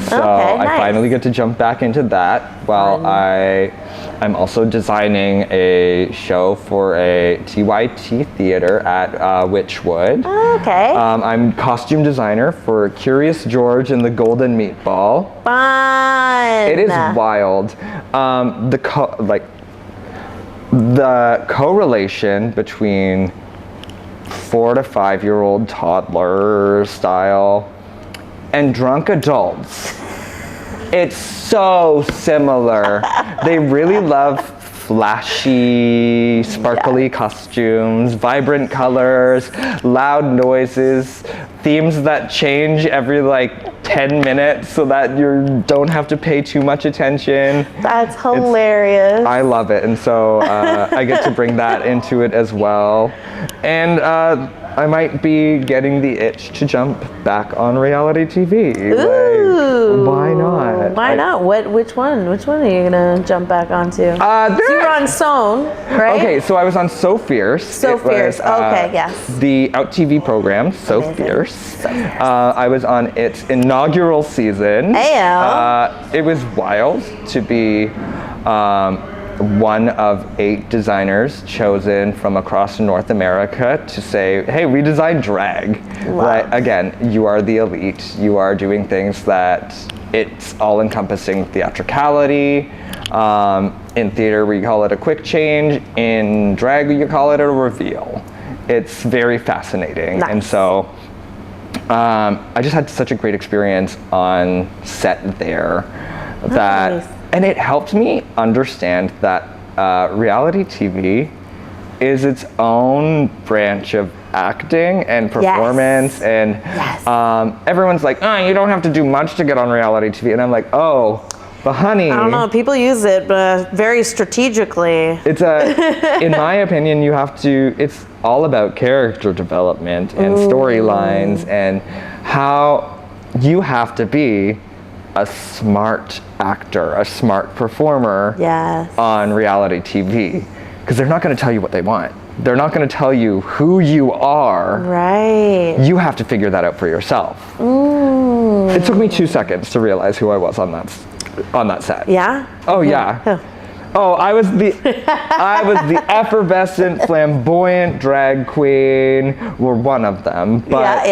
So I finally get to jump back into that while I'm also designing a show for a TYT theater at Witchwood. Okay. I'm costume designer for Curious George and the Golden Meatball. Fun. It is wild. The correlation between 4 to 5-year-old toddler style and drunk adults, it's so similar. They really love flashy, sparkly costumes, vibrant colors, loud noises, themes that change every like 10 minutes so that you don't have to pay too much attention. That's hilarious. I love it, and so I get to bring that into it as well. And I might be getting the itch to jump back on reality TV. Ooh. Like, why not? Why not? Which one? Which one are you gonna jump back onto? So you were on Sown, right? Okay, so I was on So Fierce. So Fierce. Okay, yes. The Out TV program, So Fierce. So Fierce. I was on its inaugural season. Ayo. It was wild to be one of 8 designers chosen from across North America to say, hey, we design drag. Right? Again, you are the elite. You are doing things that it's all encompassing theatricality. In theater, we call it a quick change. In drag, you call it a reveal. It's very fascinating. Nice. And so I just had such a great experience on set there that, and it helped me understand that reality TV is its own branch of acting and performance. And everyone's like, oh, you don't have to do much to get on reality TV. And I'm like, oh, but honey. I don't know, people use it, but very strategically. It's in my opinion, you have to, it's all about character development and storylines and how you have to be a smart actor, a smart performer on reality TV. Because they're not going to tell you what they want. They're not going to tell you who you are. Right. You have to figure that out for yourself. It took me 2 seconds to realize who I was on that set. Yeah? Oh yeah. Oh, I was the effervescent, flamboyant drag queen. We're one of them. But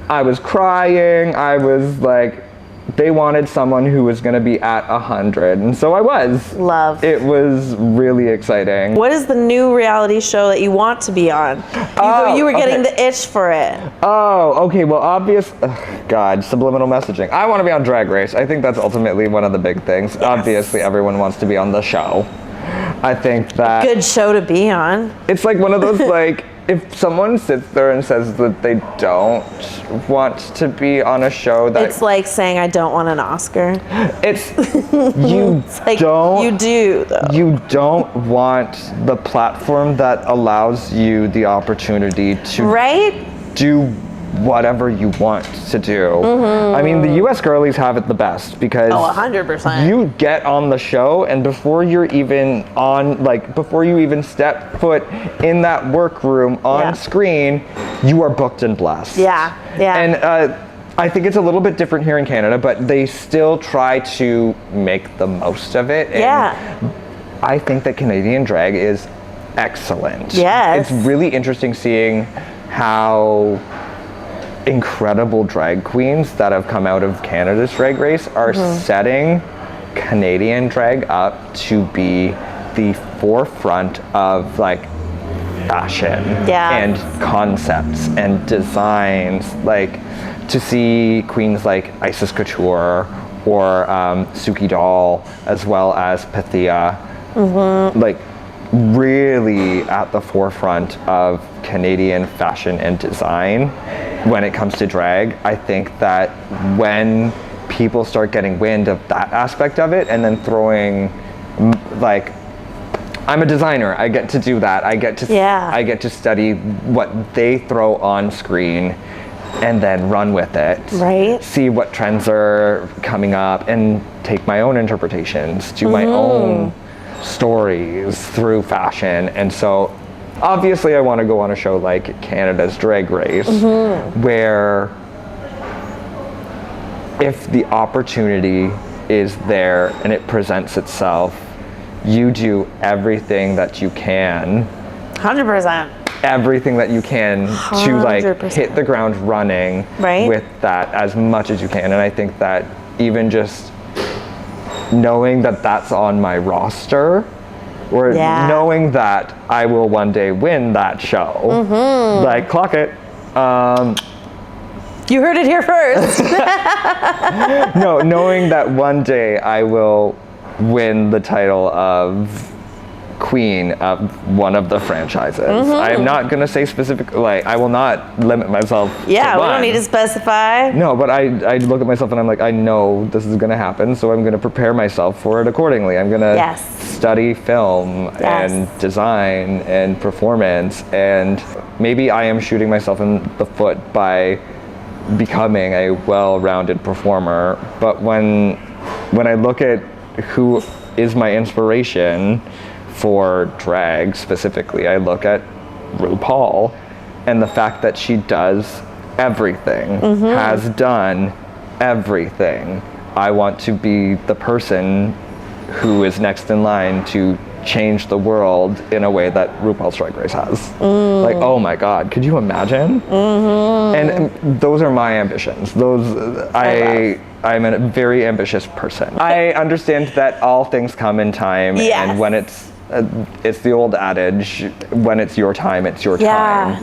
I was crying. I was like, they wanted someone who was going to be at 100, and so I was. Love. It was really exciting. What is the new reality show that you want to be on? You were getting the itch for it. Oh, okay. Well, God, subliminal messaging. I want to be on Drag Race. I think that's ultimately one of the big things. Yes. Obviously, everyone wants to be on the show. I think that good show to be on. It's like one of those like. If someone sits there and says that they don't want to be on a show that... It's like saying, I don't want an Oscar. It's... You like, don't... You do, though. You don't want the platform that allows you the opportunity to... do whatever you want to do. I mean, the US girlies have it the best because 100%. You get on the show and before you're even on, like, before you even step foot in that workroom on screen, you are booked and blessed. And I think it's a little bit different here in Canada, but they still try to make the most of it. And I think that Canadian drag is excellent. It's really interesting seeing how incredible drag queens that have come out of Canada's Drag Race are setting Canadian drag up to be the forefront of like fashion and concepts and designs. Like to see queens like Isis Couture or Suki Doll as well as Pythia like really at the forefront of Canadian fashion and design when it comes to drag. I think that when people start getting wind of that aspect of it and then throwing, like, I'm a designer, I get to do that. I get to study what they throw on screen and then run with it. See what trends are coming up and take my own interpretations, do my own stories through fashion. And so obviously I want to go on a show like Canada's Drag Race where if the opportunity is there and it presents itself, you do everything that you can. 100%. Everything that you can to like 100%. hit the ground running with that as much as you can. And I think that even just knowing that that's on my roster, or knowing that I will one day win that show, like clock it. You heard it here first. No, knowing that one day I will win the title of queen of one of the franchises. I'm not gonna say specific, like I will not limit myself to we one. don't need to specify. No, but I look at myself and I'm like, I know this is gonna happen, so I'm gonna prepare myself for it accordingly. I'm gonna study film and design and performance, and maybe I am shooting myself in the foot by becoming a well-rounded performer, but when I look at who is my inspiration for drag specifically, I look at RuPaul and the fact that she does everything, has done everything. I want to be the person who is next in line to change the world in a way that RuPaul's Drag Race has. Like, oh my God, could you imagine? And those are my ambitions. I'm a very ambitious person. I understand that all things come in time, and when it's the old adage, when it's your time, it's your time.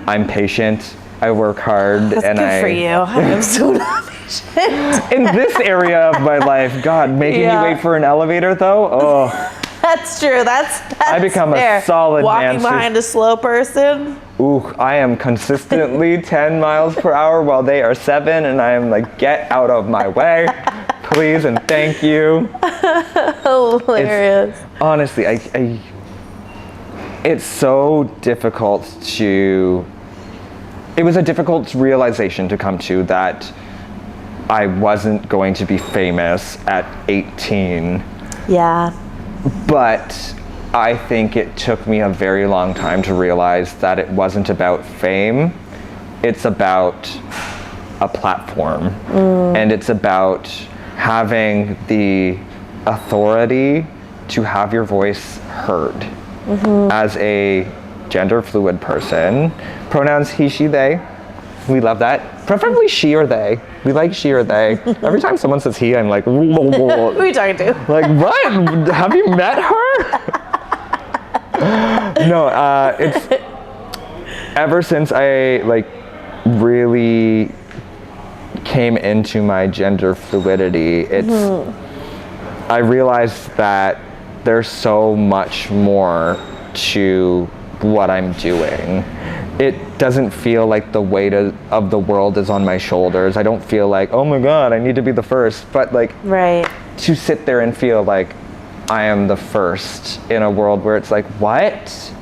I'm patient, I work hard. That's and good for you. I am so not patient. In this area of my life, God, making me wait for an elevator though, oh. That's true. That's I become fair. a solid man. Walking behind a slow person. Ooh, I am consistently 10 miles per hour while they are 7, and I am like, get out of my way, please and thank you. Hilarious. Honestly, it's so difficult to. It was a difficult realization to come to that I wasn't going to be famous at 18. Yeah. But I think it took me a very long time to realize that it wasn't about fame. It's about a platform. And it's about having the authority to have your voice heard. As a gender fluid person, pronouns he, she, they. We love that. Preferably she or they. We like she or they. Every time someone says he, I'm like, whoa, whoa, whoa. Who are you talking to? Like, what? Have you met her? No, it's ever since I like really came into my gender fluidity, I realized that there's so much more to what I'm doing. It doesn't feel like the weight of the world is on my shoulders. I don't feel like, oh my God, I need to be the first. But like, to sit there and feel like I am the first in a world where it's like, what?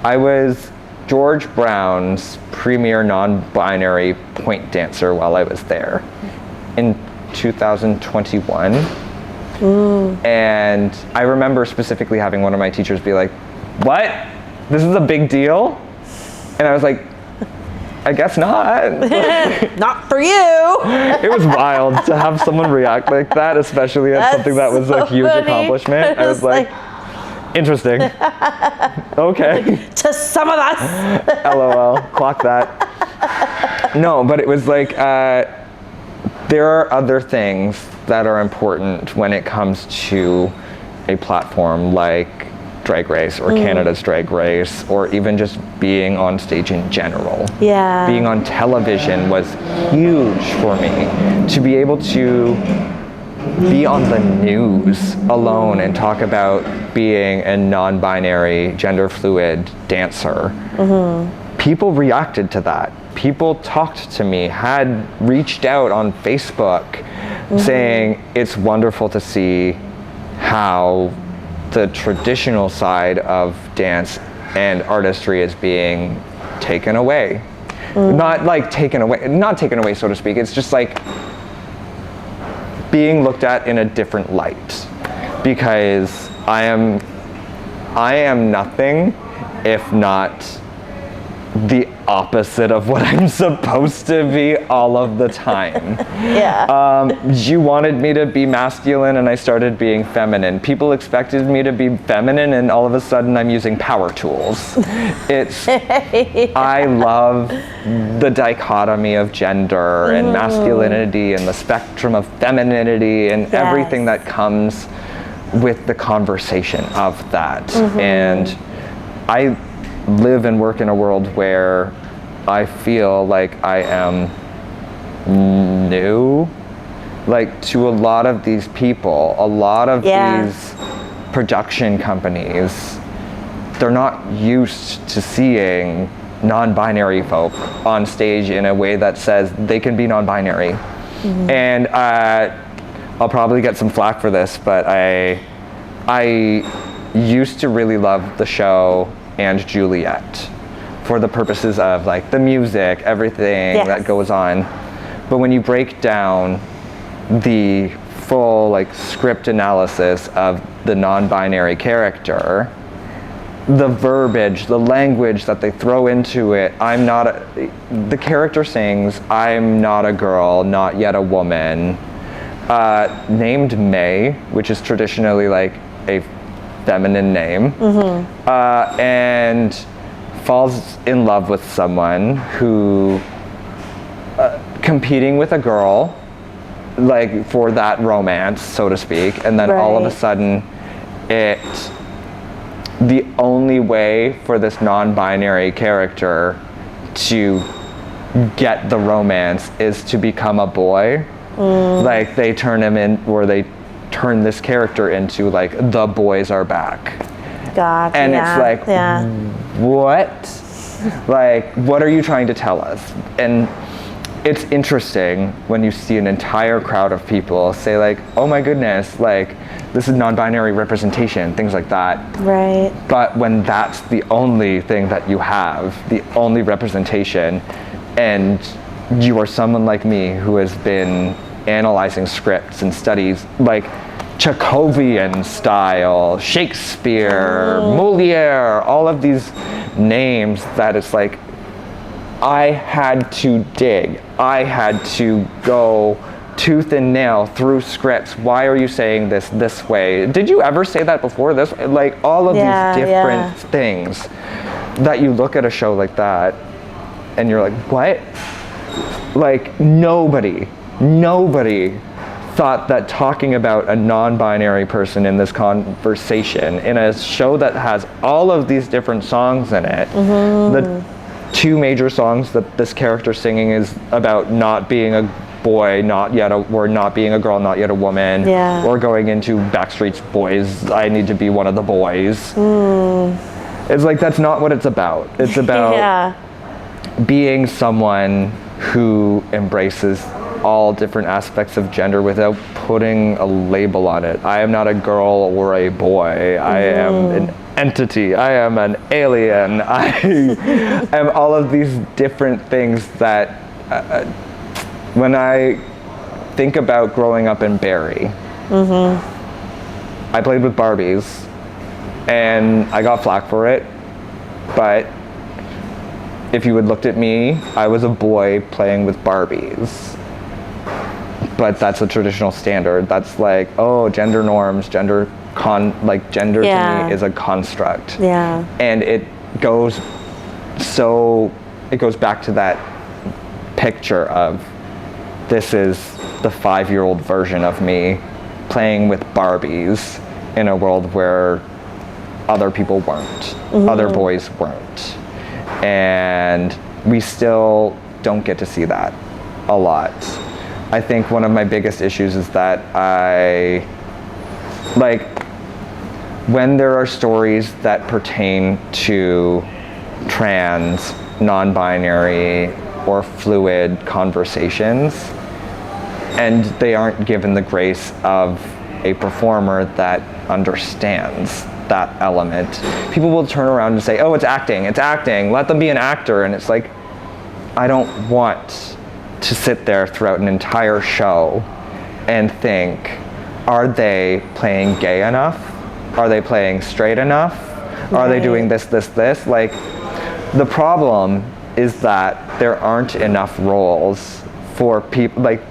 I was George Brown's premier non-binary point dancer while I was there in 2021. And I remember specifically having one of my teachers be like, what? This is a big deal? And I was like, I guess not. Not for you. It was wild to have someone react like that, especially at something that was a huge accomplishment. I was like, interesting. Okay. To some of us. LOL. Clock that. No, but it was like, there are other things that are important when it comes to a platform like Drag Race or Canada's Drag Race, or even just being on stage in general. Yeah. Being on television was huge for me. To be able to be on the news alone and talk about being a non-binary, gender fluid dancer. People reacted to that. People talked to me, had reached out on Facebook saying it's wonderful to see how the traditional side of dance and artistry is being taken away. Not like taken away, so to speak. It's just like being looked at in a different light, because I am nothing if not the opposite of what I'm supposed to be all of the time. Yeah. You wanted me to be masculine and I started being feminine. People expected me to be feminine and all of a sudden I'm using power tools. I love the dichotomy of gender and masculinity and the spectrum of femininity and everything that comes with the conversation of that. And I live and work in a world where I feel like I am new, like to a lot of these people, a lot of these production companies, they're not used to seeing non-binary folk on stage in a way that says they can be non-binary. And I'll probably get some flack for this, but I used to really love the show and Juliet for the purposes of like the music, everything that goes on. But when you break down the full like script analysis of the non-binary character, the verbiage, the language that they throw into it, the character sings, "I'm not a girl, not yet a woman," named May, which is traditionally like a feminine name, and falls in love with someone who competing with a girl, like for that romance, so to speak, and then all of a sudden the only way for this non-binary character to get the romance is to become a boy. Like they turn him in, or they turn this character into like the boys are back. God. And it's like, what? Like, what are you trying to tell us? And it's interesting when you see an entire crowd of people say like, oh my goodness, like this is non-binary representation, things like that. Right. But when that's the only thing that you have, the only representation, and you are someone like me who has been analyzing scripts and studies like Chekhovian style, Shakespeare, Moliere, all of these names that it's like, I had to dig. I had to go tooth and nail through scripts. Why are you saying this way? Did you ever say that before this? Like all of these different things that you look at a show like that and you're like, what? Like nobody thought that talking about a non-binary person in this conversation in a show that has all of these different songs in it, the two major songs that this character singing is about not being a boy, or not being a girl, not yet a woman, or going into Backstreet Boys, I need to be one of the boys. It's like, that's not what it's about. It's about being someone who embraces all different aspects of gender without putting a label on it. I am not a girl or a boy. I am an entity. I am an alien. I am all of these different things that when I think about growing up in Barrie, I played with Barbies and I got flack for it, but if you had looked at me, I was a boy playing with Barbies. But that's a traditional standard. That's like, oh, gender norms, gender to me is a construct. And it goes back to that picture of, this is the 5-year-old version of me playing with Barbies in a world where other people weren't, other boys weren't. And we still don't get to see that a lot. I think one of my biggest issues is that when there are stories that pertain to trans, non-binary, or fluid conversations, and they aren't given the grace of a performer that understands that element, people will turn around and say, oh, it's acting, let them be an actor. And it's like, I don't want to sit there throughout an entire show and think, are they playing gay enough? Are they playing straight enough? Are they doing this? Like, The problem is that there aren't enough roles for people, like,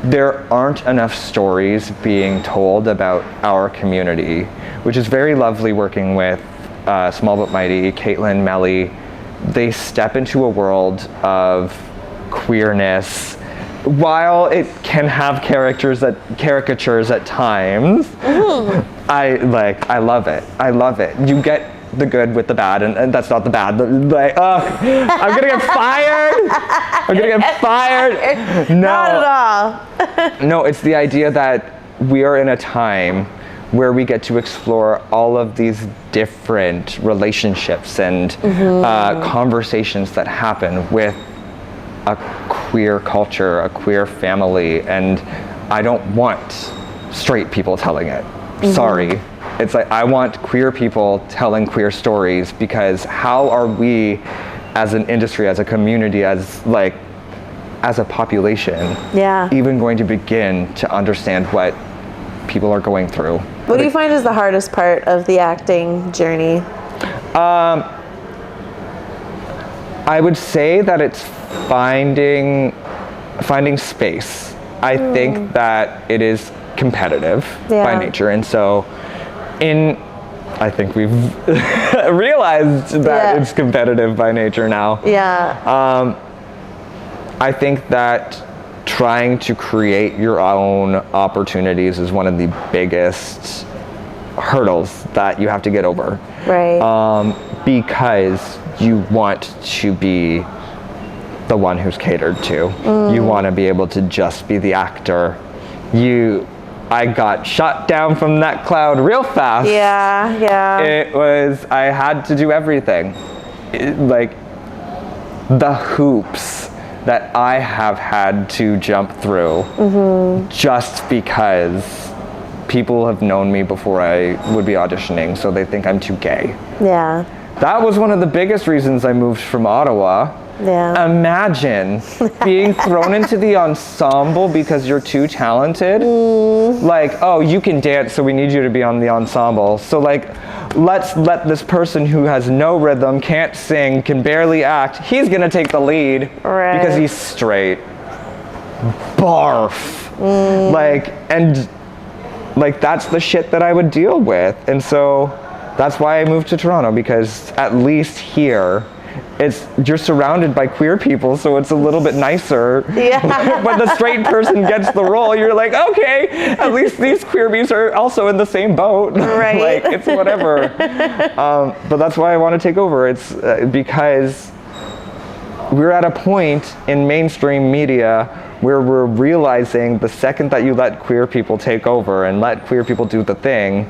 there aren't enough stories being told about our community, which is very lovely working with Small But Mighty, Caitlin, Melly. They step into a world of queerness. While it can have caricatures at times, I love it. I love it. You get the good with the bad, and that's not the bad. Like, I'm gonna get fired. I'm gonna get fired. No, not at all. No, it's the idea that we are in a time where we get to explore all of these different relationships and conversations that happen with a queer culture, a queer family, and I don't want straight people telling it. Sorry. It's like, I want queer people telling queer stories, because how are we as an industry, as a community, as a population, even going to begin to understand what people are going through? What do you find is the hardest part of the acting journey? I would say that it's finding space. I think that it is competitive by nature, and so I think we've realized that it's competitive by nature now. I think that trying to create your own opportunities is one of the biggest hurdles that you have to get over. Right. Because you want to be the one who's catered to. You want to be able to just be the actor. I got shot down from that cloud real fast. I had to do everything. Like, the hoops that I have had to jump through just because people have known me before I would be auditioning, so they think I'm too gay. That was one of the biggest reasons I moved from Ottawa. Imagine being thrown into the ensemble because you're too talented. Like, oh, you can dance, so we need you to be on the ensemble. So, like, let's let this person who has no rhythm, can't sing, can barely act, he's gonna take the lead because he's straight. Barf. That's the shit that I would deal with. And so that's why I moved to Toronto, because at least here, you're surrounded by queer people, so it's a little bit nicer. When the straight person gets the role, you're like, okay, at least these queerbies are also in the same boat. Like, it's whatever. But that's why I want to take over. It's because we're at a point in mainstream media where we're realizing the second that you let queer people take over and let queer people do the thing,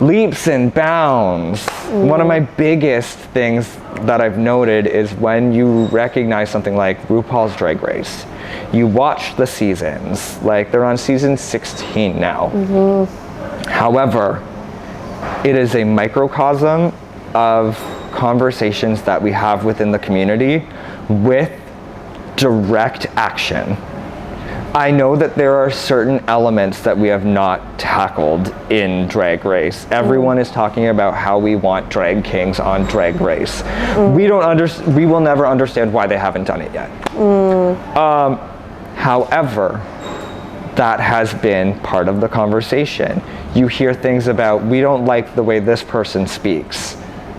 leaps and bounds. One of my biggest things that I've noted is when you recognize something like RuPaul's Drag Race, you watch the seasons, like they're on season 16 now. However, it is a microcosm of conversations that we have within the community with direct action. I know that there are certain elements that we have not tackled in Drag Race. Everyone is talking about how we want drag kings on Drag Race. We will never understand why they haven't done it yet. However, that has been part of the conversation. You hear things about, we don't like the way this person speaks.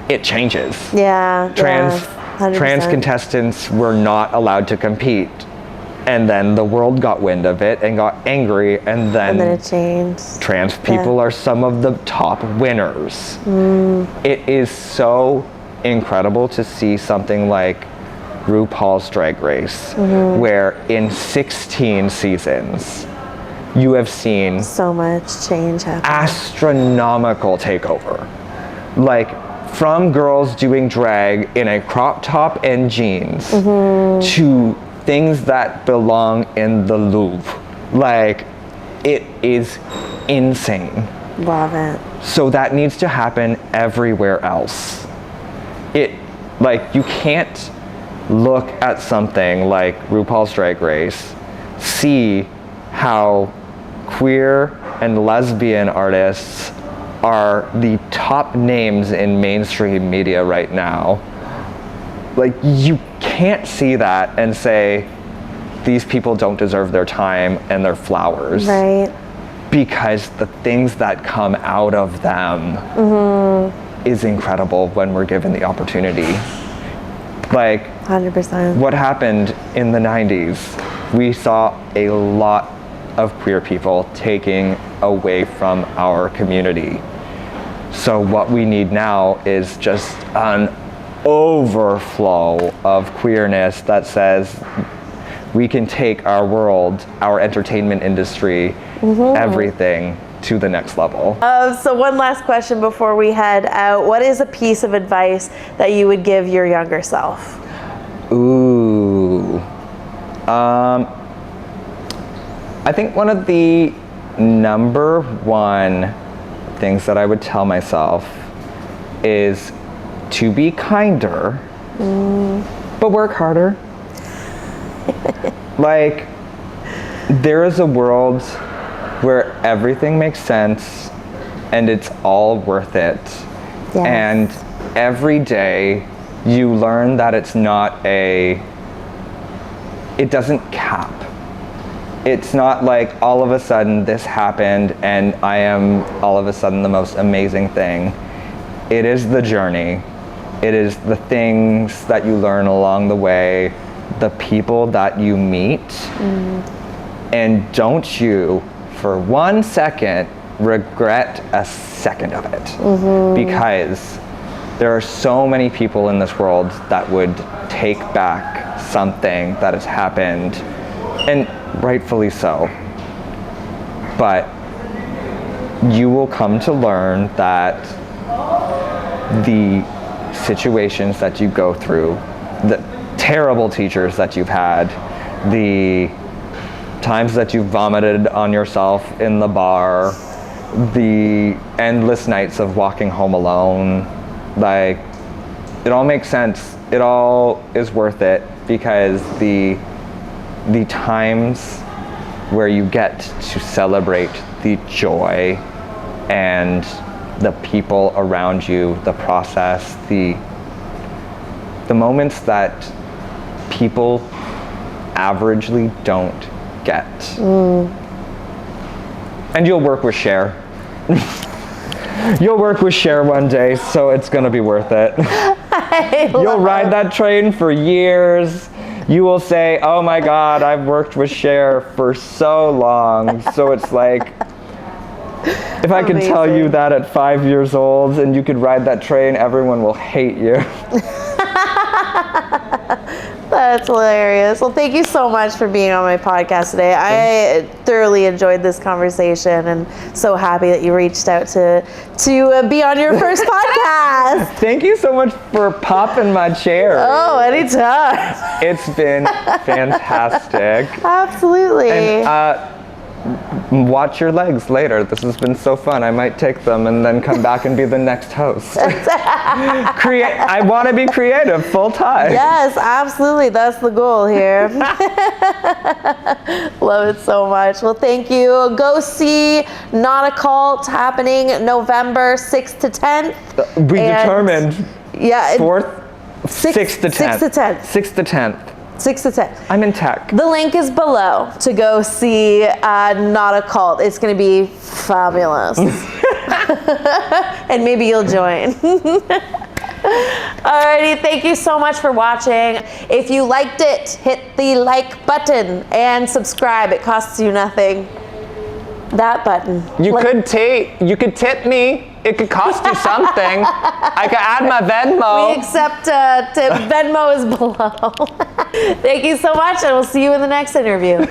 It changes. Trans contestants were not allowed to compete. And then the world got wind of it and got angry, and then it changed. Trans people are some of the top winners. It is so incredible to see something like RuPaul's Drag Race, where in 16 seasons, you have seen so much change happen. Astronomical takeover. Like, from girls doing drag in a crop top and jeans to things that belong in the Louvre. Like, it is insane. Love it. So that needs to happen everywhere else. You can't look at something like RuPaul's Drag Race, see how queer and lesbian artists are the top names in mainstream media right now, like, you can't see that and say, these people don't deserve their time and their flowers. Right. Because the things that come out of them is incredible when we're given the opportunity. Like, 100%. what happened in the 90s, we saw a lot of queer people taking away from our community. So what we need now is just an overflow of queerness that says we can take our world, our entertainment industry, everything to the next level. So one last question before we head out. What is a piece of advice that you would give your younger self? Ooh. I think one of the number one things that I would tell myself is to be kinder, but work harder. Like, there is a world where everything makes sense and it's all worth it. Yes. And every day you learn that it's not it doesn't cap. It's not like all of a sudden this happened and I am all of a sudden the most amazing thing. It is the journey. It is the things that you learn along the way, the people that you meet. And don't you, for 1 second, regret a second of it. Because there are so many people in this world that would take back something that has happened, and rightfully so. But you will come to learn that the situations that you go through, the terrible teachers that you've had, the times that you vomited on yourself in the bar, the endless nights of walking home alone, like, it all makes sense. It all is worth it, because the times where you get to celebrate the joy and the people around you, the process, the moments that people averagely don't get. And you'll work with Cher. You'll work with Cher one day, so it's gonna be worth it. You'll ride that train for years. You will say, oh my God, I've worked with Cher for so long. So it's like, if I could tell you that at 5 years old and you could ride that train, everyone will hate you. That's hilarious. Well, thank you so much for being on my podcast today. I thoroughly enjoyed this conversation and so happy that you reached out to be on your first podcast. Thank you so much for popping my chair. Oh, anytime. It's been fantastic. Absolutely. And watch your legs later. This has been so fun. I might take them and then come back and be the next host. I want to be creative full time. Yes, absolutely. That's the goal here. Love it so much. Well, thank you. Go see Not a Cult happening November 6th to 10th. We determined. Yeah. 4th, 6th to 10th. 6th to 10th. 6th to 10th. 6 to 10. I'm in tech. The link is below to go see Not a Cult. It's going to be fabulous. And maybe you'll join. Alrighty, thank you so much for watching. If you liked it, hit the like button and subscribe. It costs you nothing. That button. You could tip me. It could cost you something. I could add my Venmo. We accept tip. Venmo is below. Thank you so much, and we'll see you in the next interview.